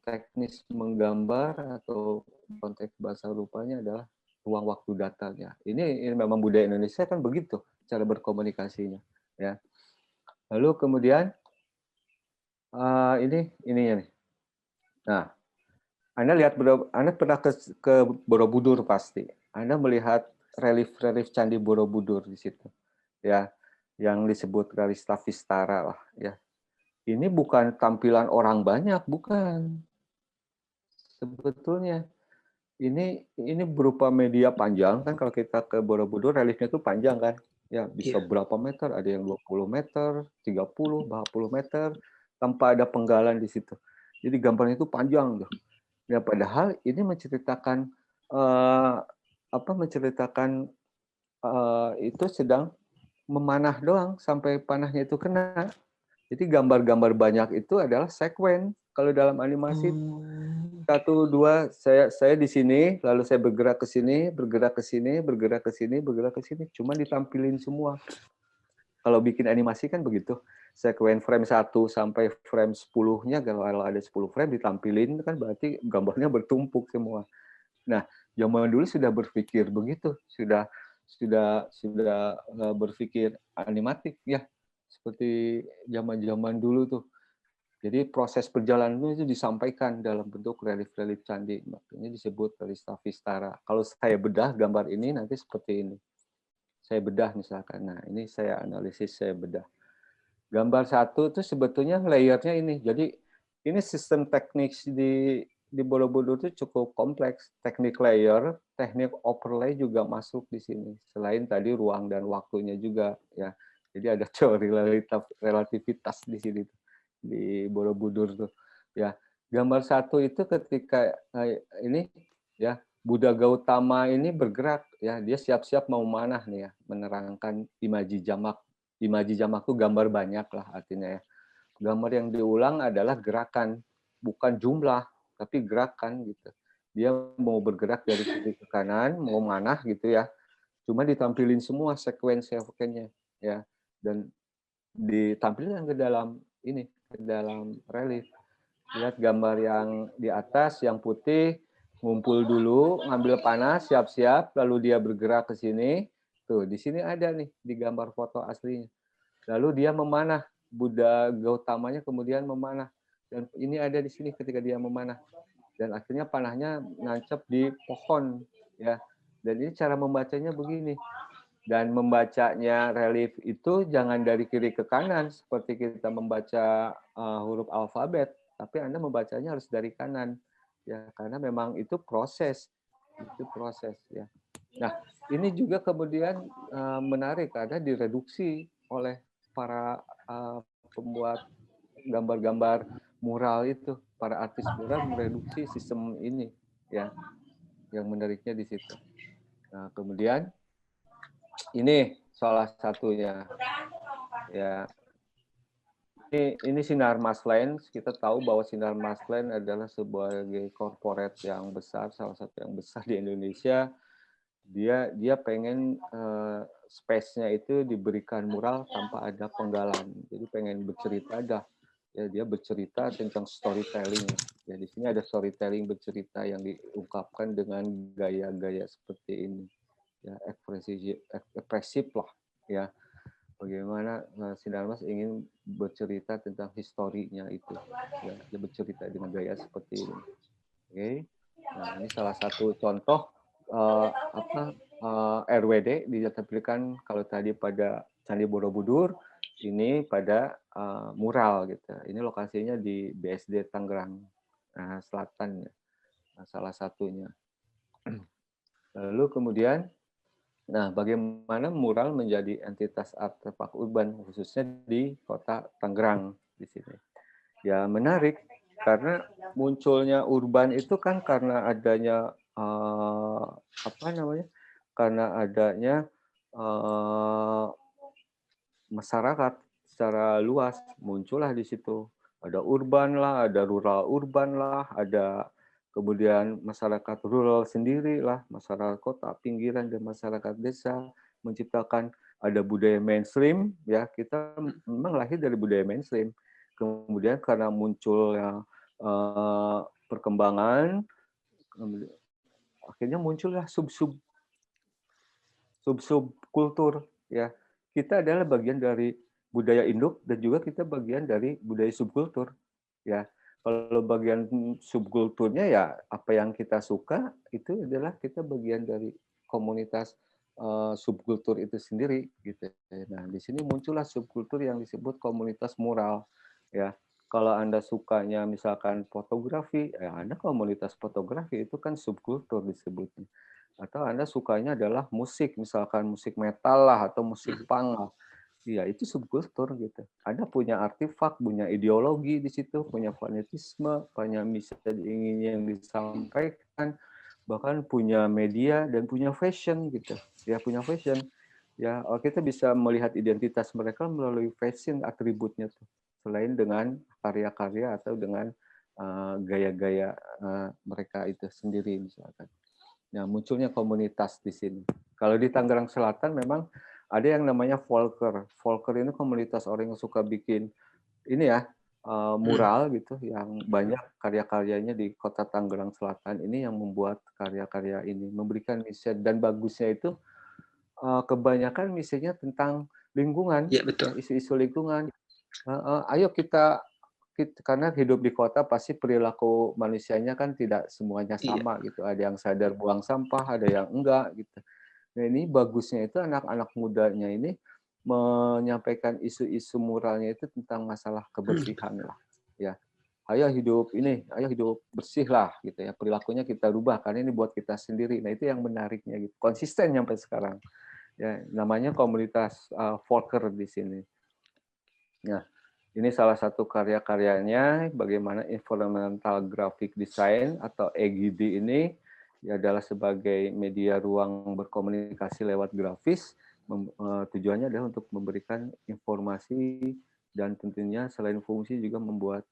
Speaker 5: teknis menggambar atau konteks bahasa rupanya adalah ruang waktu datarnya. Ini memang budaya Indonesia kan begitu cara berkomunikasinya. Ya. Lalu kemudian ininya nih. Nah, Anda lihat, Anda pernah ke Borobudur pasti. Anda melihat relief Candi Borobudur di situ, ya, yang disebut Kalista Vistara lah, ya. Ini bukan tampilan orang banyak, bukan. Sebetulnya ini berupa media panjang kan, kalau kita ke Borobudur reliefnya itu panjang kan, ya bisa berapa meter, ada yang 20 meter, 30, 40 meter, tanpa ada penggalan di situ. Jadi gambarnya itu panjang tuh. Ya, padahal ini menceritakan itu sedang memanah doang sampai panahnya itu kena. Jadi gambar-gambar banyak itu adalah sekuen. Kalau dalam animasi 1, 2, saya di sini, lalu saya bergerak ke sini, bergerak ke sini, bergerak ke sini, bergerak ke sini. Cuma ditampilin semua. Kalau bikin animasi kan begitu. Sekuen frame 1 sampai frame 10-nya, kalau ada 10 frame ditampilin kan berarti gambarnya bertumpuk semua. Nah, zaman dulu sudah berpikir begitu, sudah berpikir animatik ya, seperti zaman-zaman dulu tuh. Jadi proses perjalanan itu disampaikan dalam bentuk relief-relief candi, makanya disebut Kalista Vistara. Kalau saya bedah gambar ini nanti seperti ini. Saya bedah misalkan, nah ini saya analisis, saya bedah. Gambar 1 itu sebetulnya layernya ini. Jadi ini sistem teknik di Borobudur itu cukup kompleks. Teknik layer, teknik overlay juga masuk di sini. Selain tadi ruang dan waktunya juga ya. Jadi ada teori relativitas di sini di Borobudur tuh. Ya, gambar 1 itu ketika ini ya Buddha Gautama ini bergerak ya, dia siap-siap mau manah nih ya, menerangkan imaji jamak. Imaji jamak itu gambar banyak lah artinya ya. Gambar yang diulang adalah gerakan, bukan jumlah, tapi gerakan gitu. Dia mau bergerak dari kiri ke kanan, mau manah gitu ya. Cuma ditampilin semua sekuensinya ya, dan ditampilkan ke dalam ini, ke dalam relief. Lihat gambar yang di atas yang putih, ngumpul dulu, ngambil panah, siap-siap, lalu dia bergerak ke sini. Tuh, di sini ada nih di gambar foto aslinya. Lalu dia memanah, Buddha Gautamanya kemudian memanah. Dan ini ada di sini ketika dia memanah. Dan akhirnya panahnya nancap di pohon ya. Dan ini cara membacanya begini. Dan membacanya relief itu jangan dari kiri ke kanan seperti kita membaca huruf alfabet, tapi Anda membacanya harus dari kanan ya, karena memang itu proses ya. Nah, ini juga kemudian menarik karena direduksi oleh para pembuat gambar-gambar mural itu, para artis mural mereduksi sistem ini ya, yang menariknya di situ. Nah, kemudian ini salah satunya ya. Ini Sinar Mas Lens. Kita tahu bahwa Sinar Mas Lens adalah sebagai corporate yang besar, salah satu yang besar di Indonesia. Dia pengen space-nya itu diberikan mural tanpa ada penggalan. Jadi pengen bercerita dah. Ya, dia bercerita tentang storytelling. Ya, di sini ada storytelling bercerita yang diungkapkan dengan gaya-gaya seperti ini. Ya, ekspresif lah ya, bagaimana Sinar Mas ingin bercerita tentang historinya itu ya, dia bercerita dengan gaya seperti ini. Oke. Nah, ini salah satu contoh RWD ditampilkan kalau tadi pada Candi Borobudur, ini pada mural gitu. Ini lokasinya di BSD Tangerang Selatan ya. Nah, salah satunya. Lalu kemudian bagaimana mural menjadi entitas artefak urban khususnya di kota Tangerang di sini? Ya menarik karena munculnya urban itu kan karena adanya karena adanya masyarakat secara luas muncullah di situ. Ada urban lah, ada rural urban lah, ada kemudian masyarakat rural sendiri lah, masyarakat kota, pinggiran, dan masyarakat desa menciptakan ada budaya mainstream ya, kita memang lahir dari budaya mainstream. Kemudian karena munculnya perkembangan, akhirnya muncullah sub-sub kultur ya. Kita adalah bagian dari budaya induk dan juga kita bagian dari budaya subkultur ya. Kalau bagian subkulturnya ya apa yang kita suka itu adalah kita bagian dari komunitas subkultur itu sendiri gitu. Nah, di sini muncullah subkultur yang disebut komunitas mural ya. Kalau Anda sukanya misalkan fotografi, ya Anda komunitas fotografi itu kan subkultur disebutnya. Atau Anda sukanya adalah musik, misalkan musik metal lah atau musik punk lah. Iya, itu subkultur gitu. Anda punya artefak, punya ideologi di situ, punya fanatisme, punya misi ingin yang disampaikan, bahkan punya media dan punya fashion gitu. Ya, punya fashion. Ya, kita bisa melihat identitas mereka melalui fashion atributnya tuh. Selain dengan karya-karya atau dengan gaya-gaya mereka itu sendiri misalkan. Nah, munculnya komunitas di sini. Kalau di Tangerang Selatan memang ada yang namanya Volker. Volker ini komunitas orang yang suka bikin ini ya mural gitu, yang banyak karya-karyanya di Kota Tangerang Selatan ini yang membuat karya-karya ini, memberikan misi dan bagusnya itu kebanyakan misinya tentang lingkungan,
Speaker 4: Iya, betul.
Speaker 5: isu-isu lingkungan. Ayo kita karena hidup di kota pasti perilaku manusianya kan tidak semuanya sama gitu. Ada yang sadar buang sampah, ada yang enggak gitu. Nah, ini bagusnya itu anak-anak mudanya ini menyampaikan isu-isu moralnya itu tentang masalah kebersihan lah. Ya, ayo hidup bersih lah gitu ya. Perilakunya kita rubah karena ini buat kita sendiri. Nah, itu yang menariknya gitu. Konsisten sampai sekarang. Ya, namanya komunitas Volker di sini. Nah, ini salah satu karya-karyanya bagaimana environmental graphic design atau EGD ini adalah sebagai media ruang berkomunikasi lewat grafis. Tujuannya adalah untuk memberikan informasi dan tentunya selain fungsi juga membuat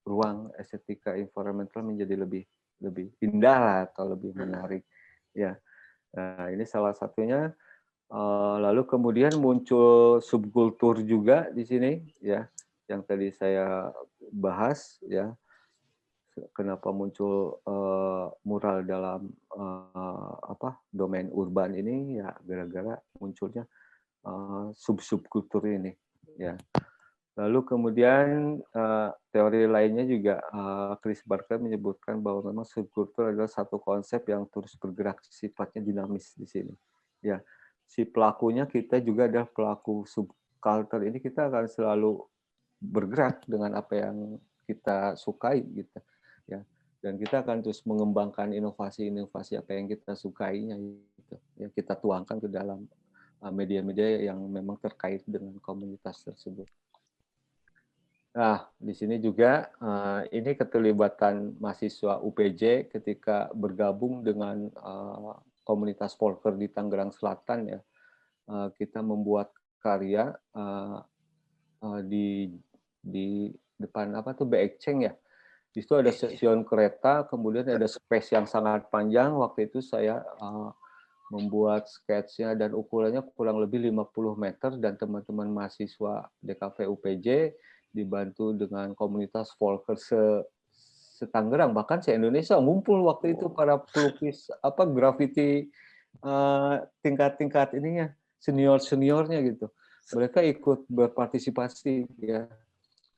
Speaker 5: ruang estetika environmental menjadi lebih indah lah atau lebih menarik. Ya, nah, ini salah satunya. Lalu kemudian muncul subkultur juga di sini ya, yang tadi saya bahas ya, kenapa muncul mural dalam domain urban ini ya gara-gara munculnya subkultur ini ya. Lalu kemudian teori lainnya juga Chris Barker menyebutkan bahwa memang subkultur adalah satu konsep yang terus bergerak, sifatnya dinamis di sini ya. Si pelakunya kita juga adalah pelaku subkultur ini, kita akan selalu bergerak dengan apa yang kita sukai gitu ya, dan kita akan terus mengembangkan inovasi-inovasi apa yang kita sukainya gitu ya, kita tuangkan ke dalam media-media yang memang terkait dengan komunitas tersebut. Nah, di sini juga ini keterlibatan mahasiswa UPJ ketika bergabung dengan komunitas Volker di Tangerang Selatan ya. Kita membuat karya di depan apa tuh Beekceng ya. Di situ ada stasiun kereta, kemudian ada space yang sangat panjang. Waktu itu saya membuat sketsnya dan ukurannya kurang lebih 50 meter dan teman-teman mahasiswa DKV UPJ dibantu dengan komunitas Volker se-Tangerang, bahkan se-Indonesia ngumpul waktu itu para pelukis graffiti tingkat-tingkat ininya, seniornya gitu. Mereka ikut berpartisipasi ya,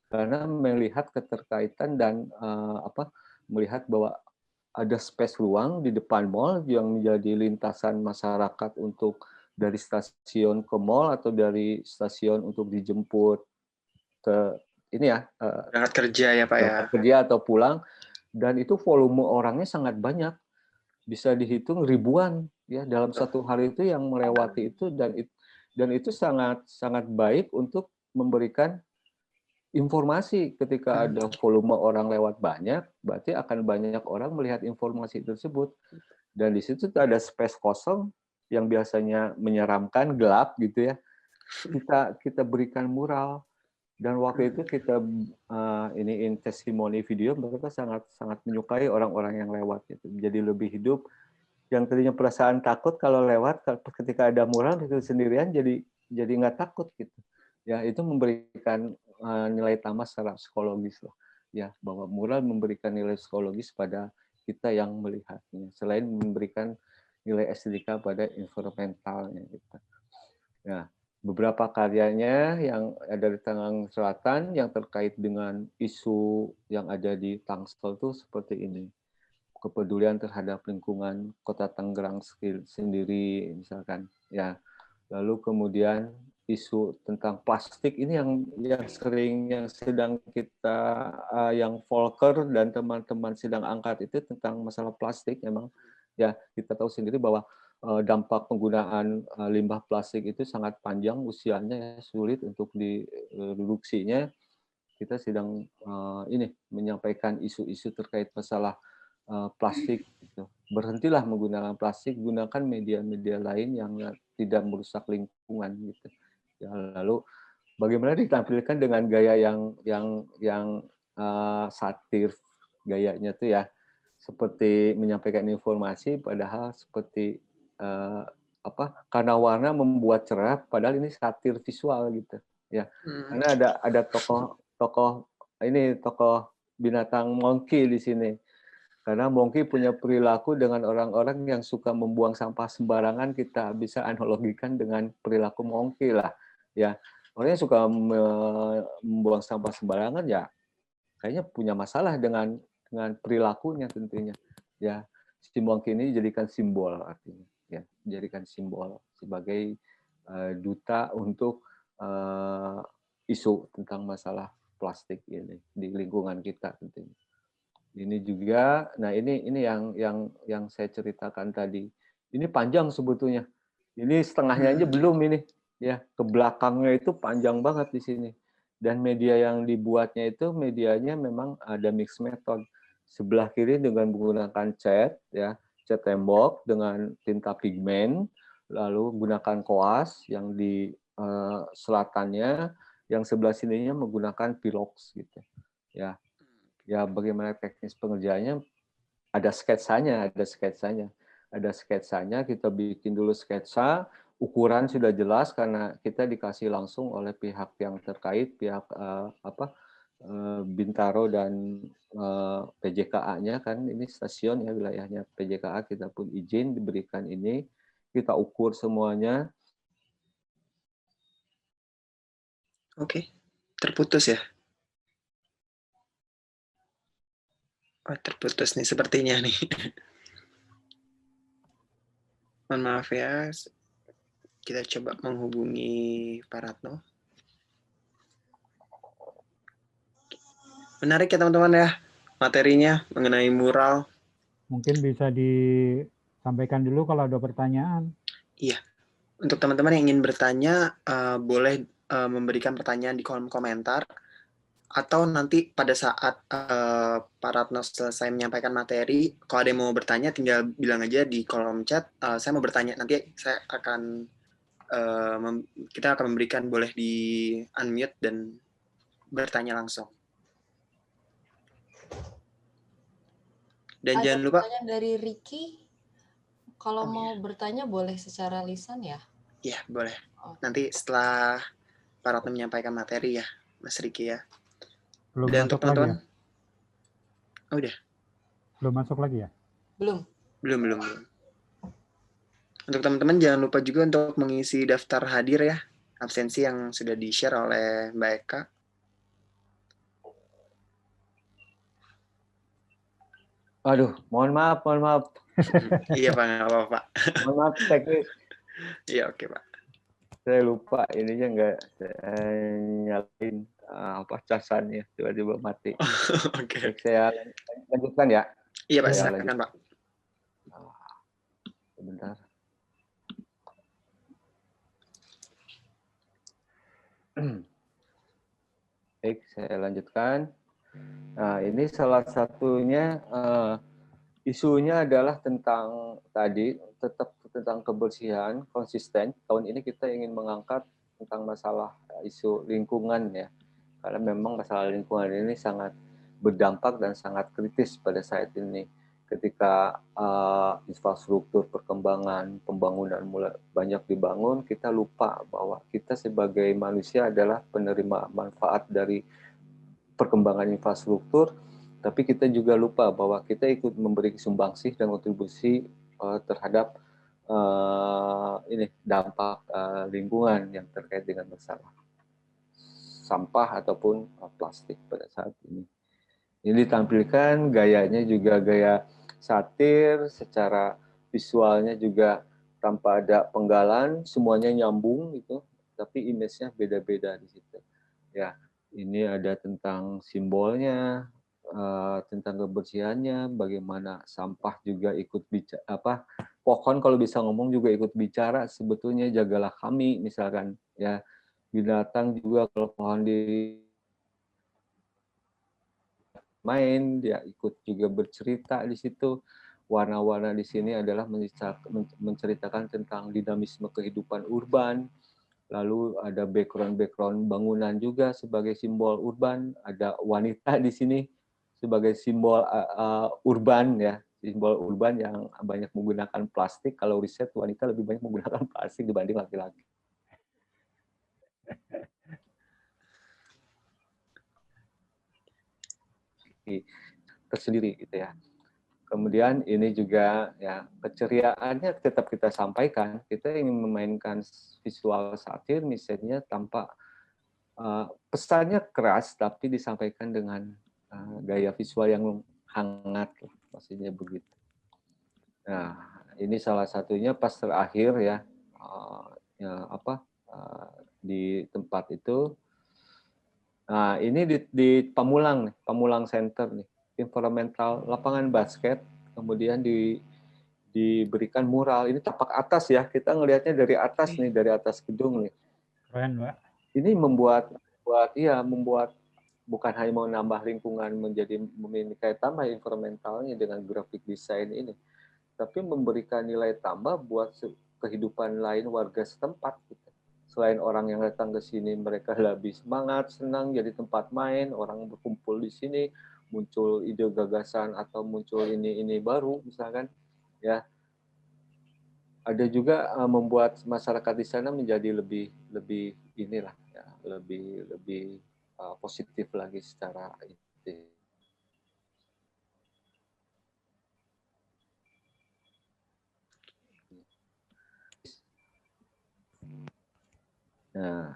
Speaker 5: karena melihat keterkaitan dan melihat bahwa ada space ruang di depan mall yang menjadi lintasan masyarakat untuk dari stasiun ke mall atau dari stasiun untuk dijemput ke ini ya,
Speaker 4: berangkat kerja ya Pak ya,
Speaker 5: kerja atau pulang, dan itu volume orangnya sangat banyak, bisa dihitung ribuan ya dalam satu hari itu yang melewati itu, dan itu sangat baik untuk memberikan informasi. Ketika ada volume orang lewat banyak, berarti akan banyak orang melihat informasi tersebut, dan di situ ada space kosong yang biasanya menyeramkan, gelap gitu ya, kita berikan mural. Dan waktu itu kita iniin testimoni video, mereka sangat menyukai orang-orang yang lewat gitu. Jadi lebih hidup. Yang tadinya perasaan takut kalau lewat, ketika ada mural itu sendirian jadi nggak takut gitu. Ya, itu memberikan nilai tambah secara psikologis lah. Ya, bahwa mural memberikan nilai psikologis pada kita yang melihatnya, selain memberikan nilai estetika pada environmentalnya gitu. Ya, beberapa karyanya yang ada di Tangerang Selatan yang terkait dengan isu yang ada di Tangsel itu seperti ini. Kepedulian terhadap lingkungan Kota Tangerang sendiri misalkan, ya. Lalu kemudian isu tentang plastik ini yang sedang kita yang Volker dan teman-teman sedang angkat itu tentang masalah plastik. Memang ya kita tahu sendiri bahwa dampak penggunaan limbah plastik itu sangat panjang usianya, sulit untuk direduksinya. Kita sedang ini menyampaikan isu-isu terkait masalah plastik. Gitu. Berhentilah menggunakan plastik, gunakan media-media lain yang tidak merusak lingkungan. Gitu. Ya, lalu bagaimana ditampilkan dengan gaya yang satir, gayanya tuh ya seperti menyampaikan informasi, padahal seperti karena warna membuat cerah, padahal ini satir visual gitu. Ya, karena ada tokoh binatang monkey di sini. Karena monkey punya perilaku dengan orang-orang yang suka membuang sampah sembarangan, kita bisa analogikan dengan perilaku monkey lah. Ya, orang yang suka membuang sampah sembarangan ya kayaknya punya masalah dengan perilakunya tentunya. Ya, si monkey ini dijadikan simbol artinya. Ya, dijadikan simbol sebagai duta untuk isu tentang masalah plastik ini di lingkungan kita tentunya. Ini juga, nah ini yang saya ceritakan tadi. Ini panjang sebetulnya. Ini setengahnya aja belum ini. Ya, ke belakangnya itu panjang banget di sini. Dan media yang dibuatnya itu medianya memang ada mix method. Sebelah kiri dengan menggunakan cat, ya, cat tembok dengan tinta pigmen, lalu gunakan koas yang di selatannya, yang sebelah sininya menggunakan pilox gitu. Ya. Ya bagaimana teknis pengerjaannya, ada sketsanya, kita bikin dulu sketsa, ukuran sudah jelas karena kita dikasih langsung oleh pihak yang terkait, pihak Bintaro dan PJKA-nya kan, ini stasiun ya wilayahnya PJKA, kita pun izin diberikan ini, kita ukur semuanya.
Speaker 4: Oke, terputus ya. Oh, terputus nih sepertinya nih. Mohon maaf ya. Kita coba menghubungi Pak Ratno. Menarik ya teman-teman ya materinya mengenai mural.
Speaker 1: Mungkin bisa disampaikan dulu kalau ada pertanyaan.
Speaker 4: Iya. Untuk teman-teman yang ingin bertanya, boleh memberikan pertanyaan di kolom komentar. Atau nanti pada saat Pak Ratno selesai menyampaikan materi, kalau ada yang mau bertanya tinggal bilang aja di kolom chat, saya mau bertanya, nanti saya akan kita akan memberikan, boleh di unmute dan bertanya langsung. Dan
Speaker 3: ada
Speaker 4: jangan lupa
Speaker 3: pertanyaan dari Ricky, kalau mau bertanya boleh secara lisan ya?
Speaker 4: Iya, boleh. Nanti setelah Pak Ratno menyampaikan materi ya, Mas Ricky ya.
Speaker 1: Belum
Speaker 4: Dan
Speaker 1: masuk
Speaker 4: untuk teman-teman,
Speaker 1: lagi ya?
Speaker 4: Oh, udah.
Speaker 1: Belum masuk lagi ya?
Speaker 4: Belum. Untuk teman-teman jangan lupa juga untuk mengisi daftar hadir ya, absensi yang sudah di-share oleh Mbak Eka.
Speaker 5: Aduh, mohon maaf.
Speaker 4: Iya Pak, nggak apa-apa.
Speaker 5: Mohon maaf teknis.
Speaker 4: Iya, oke Pak.
Speaker 5: Saya lupa ininya nggak nyalain casannya, tiba-tiba mati.
Speaker 4: Oke.
Speaker 5: Saya lanjutkan ya.
Speaker 4: Iya Pak, silakan Pak.
Speaker 5: Sebentar. Baik, saya lanjutkan. Nah, ini salah satunya isunya adalah tentang tetap tentang kebersihan konsisten. Tahun ini kita ingin mengangkat tentang masalah isu lingkungan ya, karena memang masalah lingkungan ini sangat berdampak dan sangat kritis pada saat ini. Ketika infrastruktur pembangunan mulai banyak dibangun, kita lupa bahwa kita sebagai manusia adalah penerima manfaat dari perkembangan infrastruktur, tapi kita juga lupa bahwa kita ikut memberi sumbangsih dan kontribusi terhadap ini dampak lingkungan yang terkait dengan masalah sampah ataupun plastik pada saat ini. Ini ditampilkan gayanya juga gaya satir, secara visualnya juga tanpa ada penggalan, semuanya nyambung gitu, tapi image-nya beda-beda di situ. Ya, ini ada tentang simbolnya, tentang kebersihannya, bagaimana sampah juga ikut bicara, pohon kalau bisa ngomong juga ikut bicara, sebetulnya jagalah kami misalkan, ya. Binatang juga kalau pohon di main, dia ikut juga bercerita di situ. Warna-warna di sini adalah menceritakan tentang dinamisme kehidupan urban. Lalu ada background bangunan juga sebagai simbol urban. Ada wanita di sini sebagai simbol urban, ya, simbol urban yang banyak menggunakan plastik. Kalau riset, wanita lebih banyak menggunakan plastik dibanding laki-laki. Tersendiri gitu ya. Kemudian ini juga ya keceriaannya tetap kita sampaikan. Kita ingin memainkan visual satir misalnya tanpa pesannya keras tapi disampaikan dengan gaya visual yang hangat lah, maksudnya begitu. Nah, ini salah satunya pas terakhir ya, di tempat itu. Nah, ini di Pamulang nih, Pamulang Center nih, environmental lapangan basket, kemudian diberikan mural. Ini tapak atas ya, kita ngelihatnya dari atas nih, dari atas gedung nih.
Speaker 1: Keren, Pak.
Speaker 5: Ini membuat bukan hanya mau nambah lingkungan menjadi memiliki tambah environmentalnya dengan graphic design ini, tapi memberikan nilai tambah buat kehidupan lain warga setempat. Gitu. Selain orang yang datang ke sini, mereka lebih semangat, senang jadi tempat main, orang berkumpul di sini, muncul ide gagasan atau muncul ini baru, misalkan, ya. Ada juga membuat masyarakat di sana menjadi lebih inilah, ya, lebih positif lagi secara itu. Nah,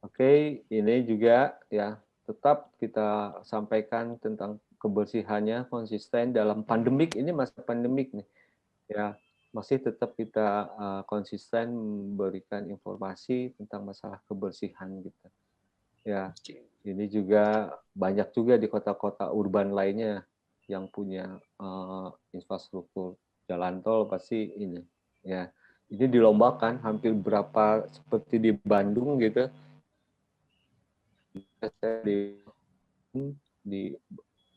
Speaker 5: oke, ini juga ya tetap kita sampaikan tentang kebersihannya konsisten dalam pandemik ini, masa pandemik nih, ya masih tetap kita konsisten memberikan informasi tentang masalah kebersihan gitu. Ya, ini juga banyak juga di kota-kota urban lainnya yang punya infrastruktur jalan tol pasti ini, ya. Ini dilombakan hampir berapa seperti di Bandung gitu. Di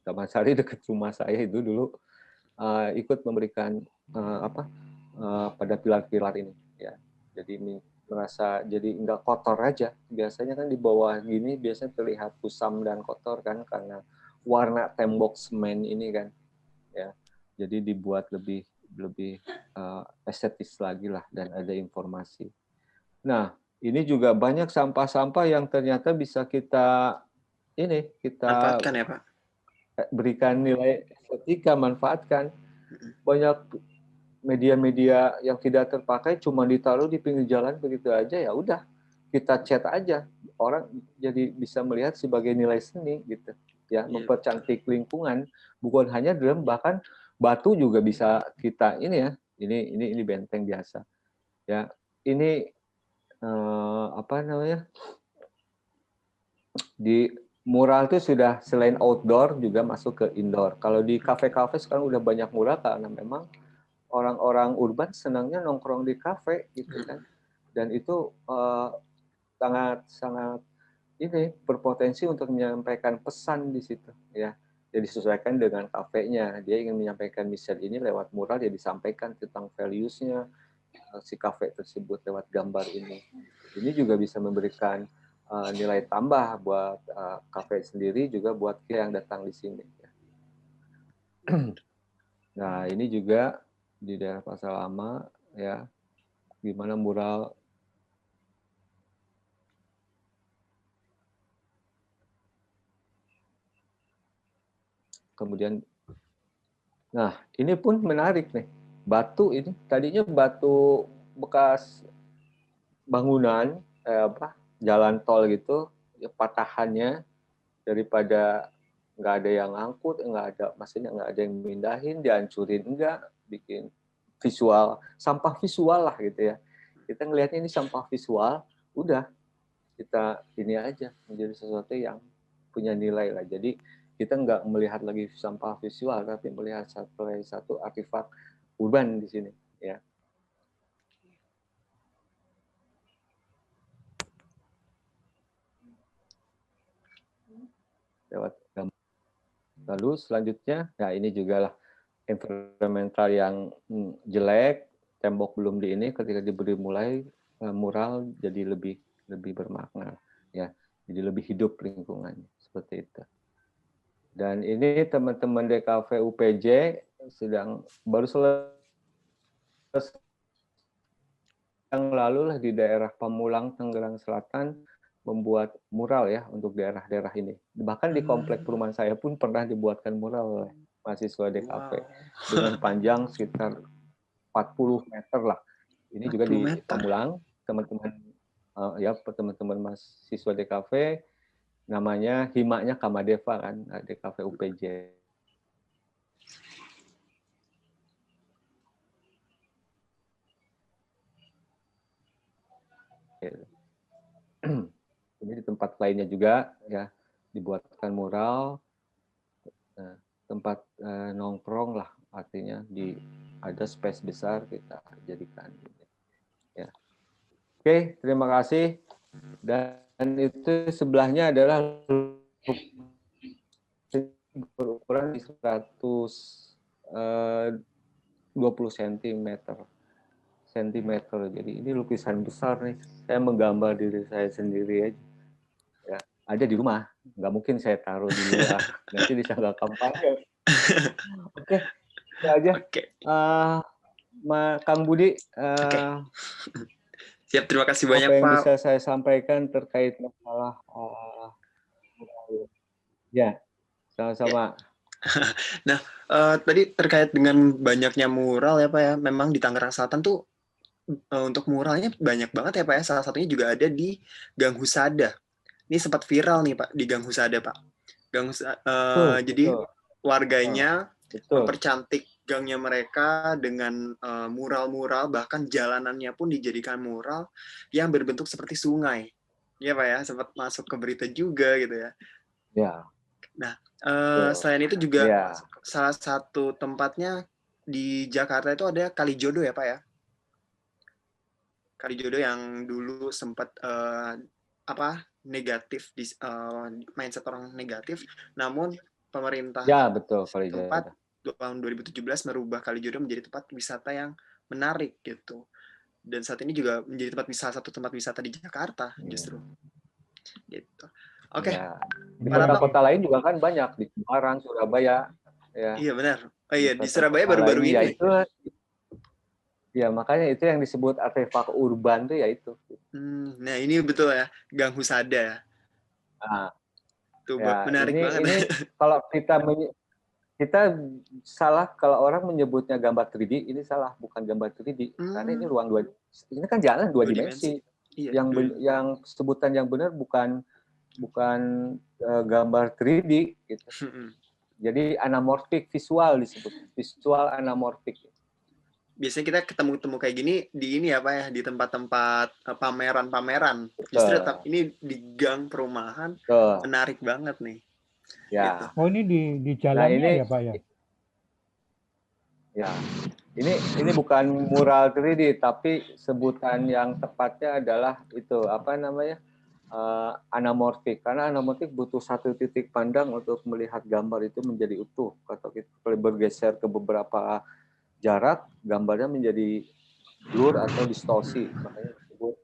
Speaker 5: Taman Sari dekat rumah saya itu dulu ikut memberikan pada pilar-pilar ini, ya. Jadi merasa jadi nggak kotor aja. Biasanya kan di bawah gini biasanya terlihat kusam dan kotor kan karena warna tembok semen ini kan, ya. Jadi dibuat lebih estetis lagi lah dan ada informasi. Nah, ini juga banyak sampah-sampah yang ternyata bisa kita
Speaker 4: Manfaatkan ya, Pak.
Speaker 5: berikan nilai estetika, manfaatkan. Banyak media-media yang tidak terpakai cuma ditaruh di pinggir jalan begitu aja, ya udah kita cat aja, orang jadi bisa melihat sebagai nilai seni gitu ya, mempercantik lingkungan, bukan hanya drum, bahkan batu juga bisa kita ini ya, ini benteng biasa ya, ini di mural itu sudah selain outdoor juga masuk ke indoor. Kalau di kafe-kafe sekarang udah banyak mural karena memang orang-orang urban senangnya nongkrong di kafe gitu kan, dan itu sangat ini berpotensi untuk menyampaikan pesan di situ ya. Jadi disesuaikan dengan kafenya, dia ingin menyampaikan misi ini lewat mural, dia disampaikan tentang values-nya si kafe tersebut lewat gambar ini. Ini juga bisa memberikan nilai tambah buat kafe sendiri, juga buat yang datang di sini. Nah, ini juga di daerah Pasar Lama ya, di mana mural kemudian, nah ini pun menarik nih. batu ini tadinya batu bekas bangunan jalan tol gitu, ya patahannya daripada nggak ada yang angkut, maksudnya nggak ada yang mindahin, dihancurin enggak, bikin visual, sampah visual lah gitu ya. Kita ngelihatnya ini sampah visual, udah kita ini aja menjadi sesuatu yang punya nilai lah. Jadi kita nggak melihat lagi sampah visual, tapi melihat satu artefak urban di sini, ya. Lewat gambar. Lalu selanjutnya, ya ini juga lah environmental yang jelek, tembok belum di ini, ketika diberi mulai mural jadi lebih bermakna, ya, jadi lebih hidup lingkungannya seperti itu. Dan ini teman-teman DKV UPJ sedang baru selesai yang lalu lah di daerah Pamulang, Tangerang Selatan, membuat mural ya untuk daerah-daerah ini. Bahkan di komplek perumahan saya pun pernah dibuatkan mural oleh mahasiswa DKV dengan panjang sekitar 40 meter lah. Ini juga di Pamulang, teman-teman mahasiswa DKV, namanya Himanya Kamadeva kan, DKV UPJ. Ini di tempat lainnya juga ya dibuatkan mural, tempat nongkrong lah, artinya ada space besar kita jadikan. Ya. Oke, terima kasih. Dan itu sebelahnya adalah berukuran 120 cm. Jadi ini lukisan besar nih. Saya menggambar diri saya sendiri aja. Ya, ada di rumah. Nggak mungkin saya taruh di luar. Nanti disangka kampanye. Oke, itu aja. Kang Budi.
Speaker 4: Siap, terima kasih banyak,
Speaker 5: Pak. Apa yang
Speaker 4: Pak.
Speaker 5: bisa saya sampaikan terkait masalah ya, sama-sama.
Speaker 4: Nah, tadi terkait dengan banyaknya mural ya Pak ya, memang di Tangerang Selatan tuh untuk muralnya banyak banget ya Pak ya, salah satunya juga ada di Gang Husada. Ini sempat viral nih Pak, di Gang Husada Pak. Jadi warganya mempercantik gangnya mereka dengan mural-mural, bahkan jalanannya pun dijadikan mural yang berbentuk seperti sungai. Ya Pak ya, sempat masuk ke berita juga gitu ya.
Speaker 5: Ya.
Speaker 4: Nah, selain itu juga salah satu tempatnya di Jakarta itu ada Kalijodo ya Pak ya. Kalijodo yang dulu sempat negatif, mindset orang negatif, namun pemerintah tempat tahun 2017 merubah Kalijodo menjadi tempat wisata yang menarik gitu. Dan saat ini juga menjadi salah satu tempat wisata di Jakarta justru. Gitu. Oke.
Speaker 5: Ya. Di kota-kota lain juga kan banyak, di Semarang, Surabaya. Ya.
Speaker 4: Iya benar. Oh iya, di Surabaya baru-baru ini.
Speaker 5: Ya, itu, ya makanya itu yang disebut artefak urban tuh ya itu.
Speaker 4: Nah ini betul ya, Gang Husada.
Speaker 5: Nah,
Speaker 4: tuh ya, menarik banget.
Speaker 5: Ini kalau kita salah kalau orang menyebutnya gambar 3D, ini salah, bukan gambar 3D. Karena ini ruang ini kan jalan dua dimensi. Iya, yang sebutan yang benar bukan gambar 3D gitu. Jadi anamorfik visual disebut, visual anamorfik.
Speaker 4: Biasanya kita ketemu kayak gini di ini ya Pak ya, di tempat-tempat pameran-pameran. Justru ini di gang perumahan menarik banget nih.
Speaker 5: Ya.
Speaker 4: Gitu.
Speaker 1: Oh ini di jalannya ya Pak ya?
Speaker 5: Ya. Ini bukan mural 3D, tapi sebutan yang tepatnya adalah itu apa namanya? Anamorfik, karena anamorfik butuh satu titik pandang untuk melihat gambar itu menjadi utuh. Kalau kita bergeser ke beberapa jarak, gambarnya menjadi blur atau distorsi, makanya disebut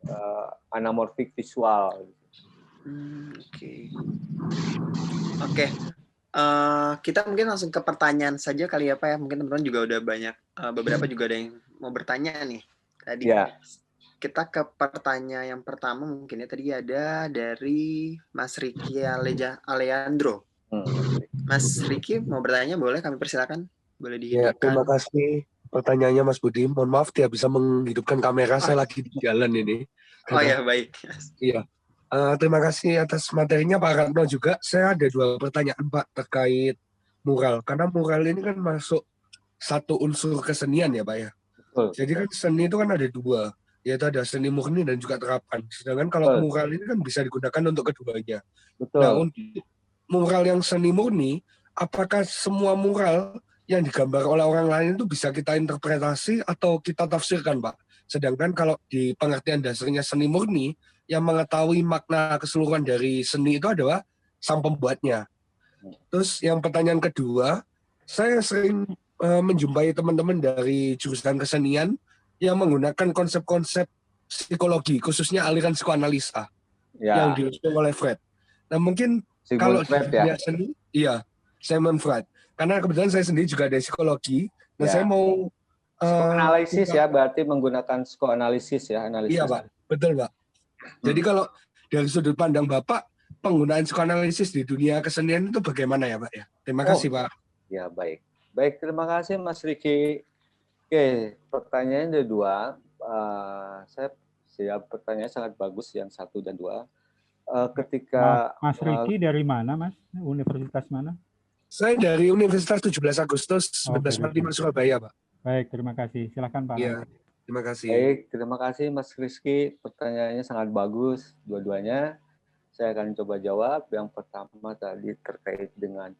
Speaker 5: anamorfik visual.
Speaker 4: Oke. Kita mungkin langsung ke pertanyaan saja kali ya Pak ya. Mungkin teman-teman juga udah banyak, beberapa juga ada yang mau bertanya nih tadi.
Speaker 5: Ya.
Speaker 4: Kita ke pertanyaan yang pertama mungkin ya, tadi ada dari Mas Riki Aleandro. Mas Riki mau bertanya, boleh kami persilakan? Boleh dihidupkan.
Speaker 6: Ya, terima kasih pertanyaannya Mas Budi. Mohon maaf tidak bisa menghidupkan kamera, saya lagi di jalan ini.
Speaker 4: Oh ya, baik.
Speaker 6: Iya. Terima kasih atas materinya Pak Ratno juga. Saya ada 2 pertanyaan Pak terkait mural. Karena mural ini kan masuk satu unsur kesenian ya Pak ya.
Speaker 5: Betul.
Speaker 6: Jadi kan seni itu kan ada 2, yaitu ada seni murni dan juga terapan. Sedangkan kalau
Speaker 5: Betul.
Speaker 6: mural ini kan bisa digunakan untuk keduanya.
Speaker 5: Betul.
Speaker 6: Nah, untuk mural yang seni murni, apakah semua mural yang digambar oleh orang lain itu bisa kita interpretasi atau kita tafsirkan, Pak? Sedangkan kalau di pengertian dasarnya seni murni, yang mengetahui makna keseluruhan dari seni itu adalah sang pembuatnya. Terus yang pertanyaan kedua, saya sering menjumpai teman-teman dari jurusan kesenian yang menggunakan konsep-konsep psikologi, khususnya aliran psikoanalisa yang diusung oleh Freud. Nah mungkin kalau di dunia seni, iya, Sigmund Freud. Karena kebetulan saya sendiri juga ada psikologi, dan saya mau
Speaker 5: psikoanalisis ya, berarti menggunakan psikoanalisis ya, analisis.
Speaker 6: Iya Pak, betul Pak. Jadi kalau dari sudut pandang Bapak, penggunaan psikoanalisis di dunia kesenian itu bagaimana ya Pak ya? Terima kasih Pak.
Speaker 5: Ya baik. Baik, terima kasih Mas Riki. Oke, pertanyaannya ada 2. Saya siap, pertanyaan sangat bagus yang 1 dan 2. Ketika
Speaker 1: Mas Riki dari mana Mas? Universitas mana?
Speaker 6: Saya dari Universitas 17 Agustus 1945 Surabaya Pak.
Speaker 1: Baik, terima kasih. Silakan Pak.
Speaker 6: Iya, terima kasih.
Speaker 5: Baik, terima kasih Mas Rizky. Pertanyaannya sangat bagus dua-duanya. Saya akan coba jawab. Yang pertama tadi terkait dengan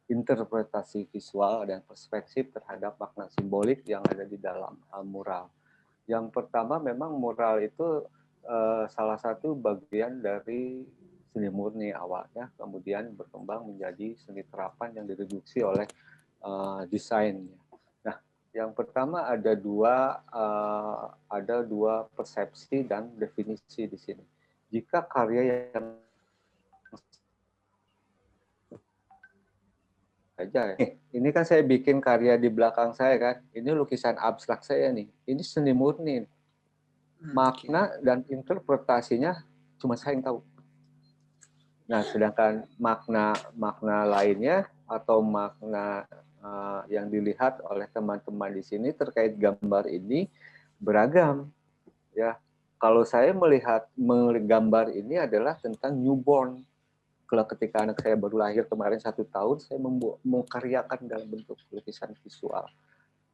Speaker 5: interpretasi visual dan perspektif terhadap makna simbolik yang ada di dalam mural. Yang pertama memang mural itu salah satu bagian dari seni murni awalnya, kemudian berkembang menjadi seni terapan yang direduksi oleh desainnya. Nah, yang pertama ada dua persepsi dan definisi di sini. Jika karya yang aja, ini kan saya bikin karya di belakang saya kan, ini lukisan abstrak saya nih, ini seni murni. Makna dan interpretasinya cuma saya yang tahu. Nah, sedangkan makna lainnya atau makna yang dilihat oleh teman-teman di sini terkait gambar ini beragam. Ya, kalau saya melihat gambar ini adalah tentang newborn. Kalau ketika anak saya baru lahir kemarin 1 tahun, saya mengkaryakan dalam bentuk lukisan visual.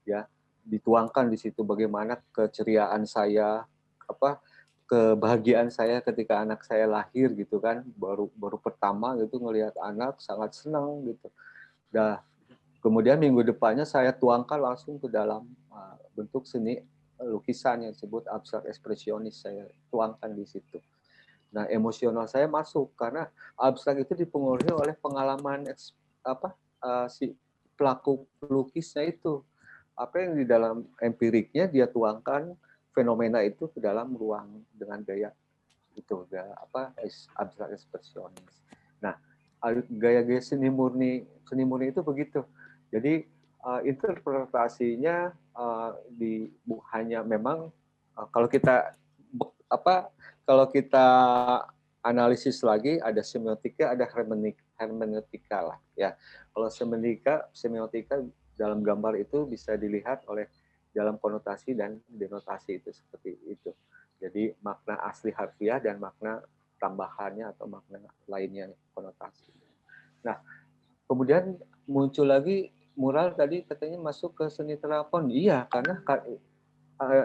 Speaker 5: Ya, dituangkan di situ bagaimana keceriaan saya, kebahagiaan saya ketika anak saya lahir gitu kan, baru pertama gitu ngelihat anak sangat senang gitu. Dah kemudian minggu depannya saya tuangkan langsung ke dalam bentuk seni lukisan yang disebut abstrak ekspresionis, saya tuangkan di situ. Nah, emosional saya masuk karena abstrak itu dipengaruhi oleh pengalaman si pelaku pelukisnya itu. Apa yang di dalam empiriknya dia tuangkan fenomena itu ke dalam ruang dengan gaya itu, abstrak ekspresionis. Nah, gaya-gaya seni murni itu begitu. Jadi interpretasinya hanya memang kalau kita analisis lagi ada semiotika, ada hermeneutika lah ya. Kalau semiotika dalam gambar itu bisa dilihat oleh dalam konotasi dan denotasi itu seperti itu. Jadi makna asli harfiah dan makna tambahannya atau makna lainnya konotasi. Nah, kemudian muncul lagi mural tadi katanya masuk ke seni terapan. Iya, karena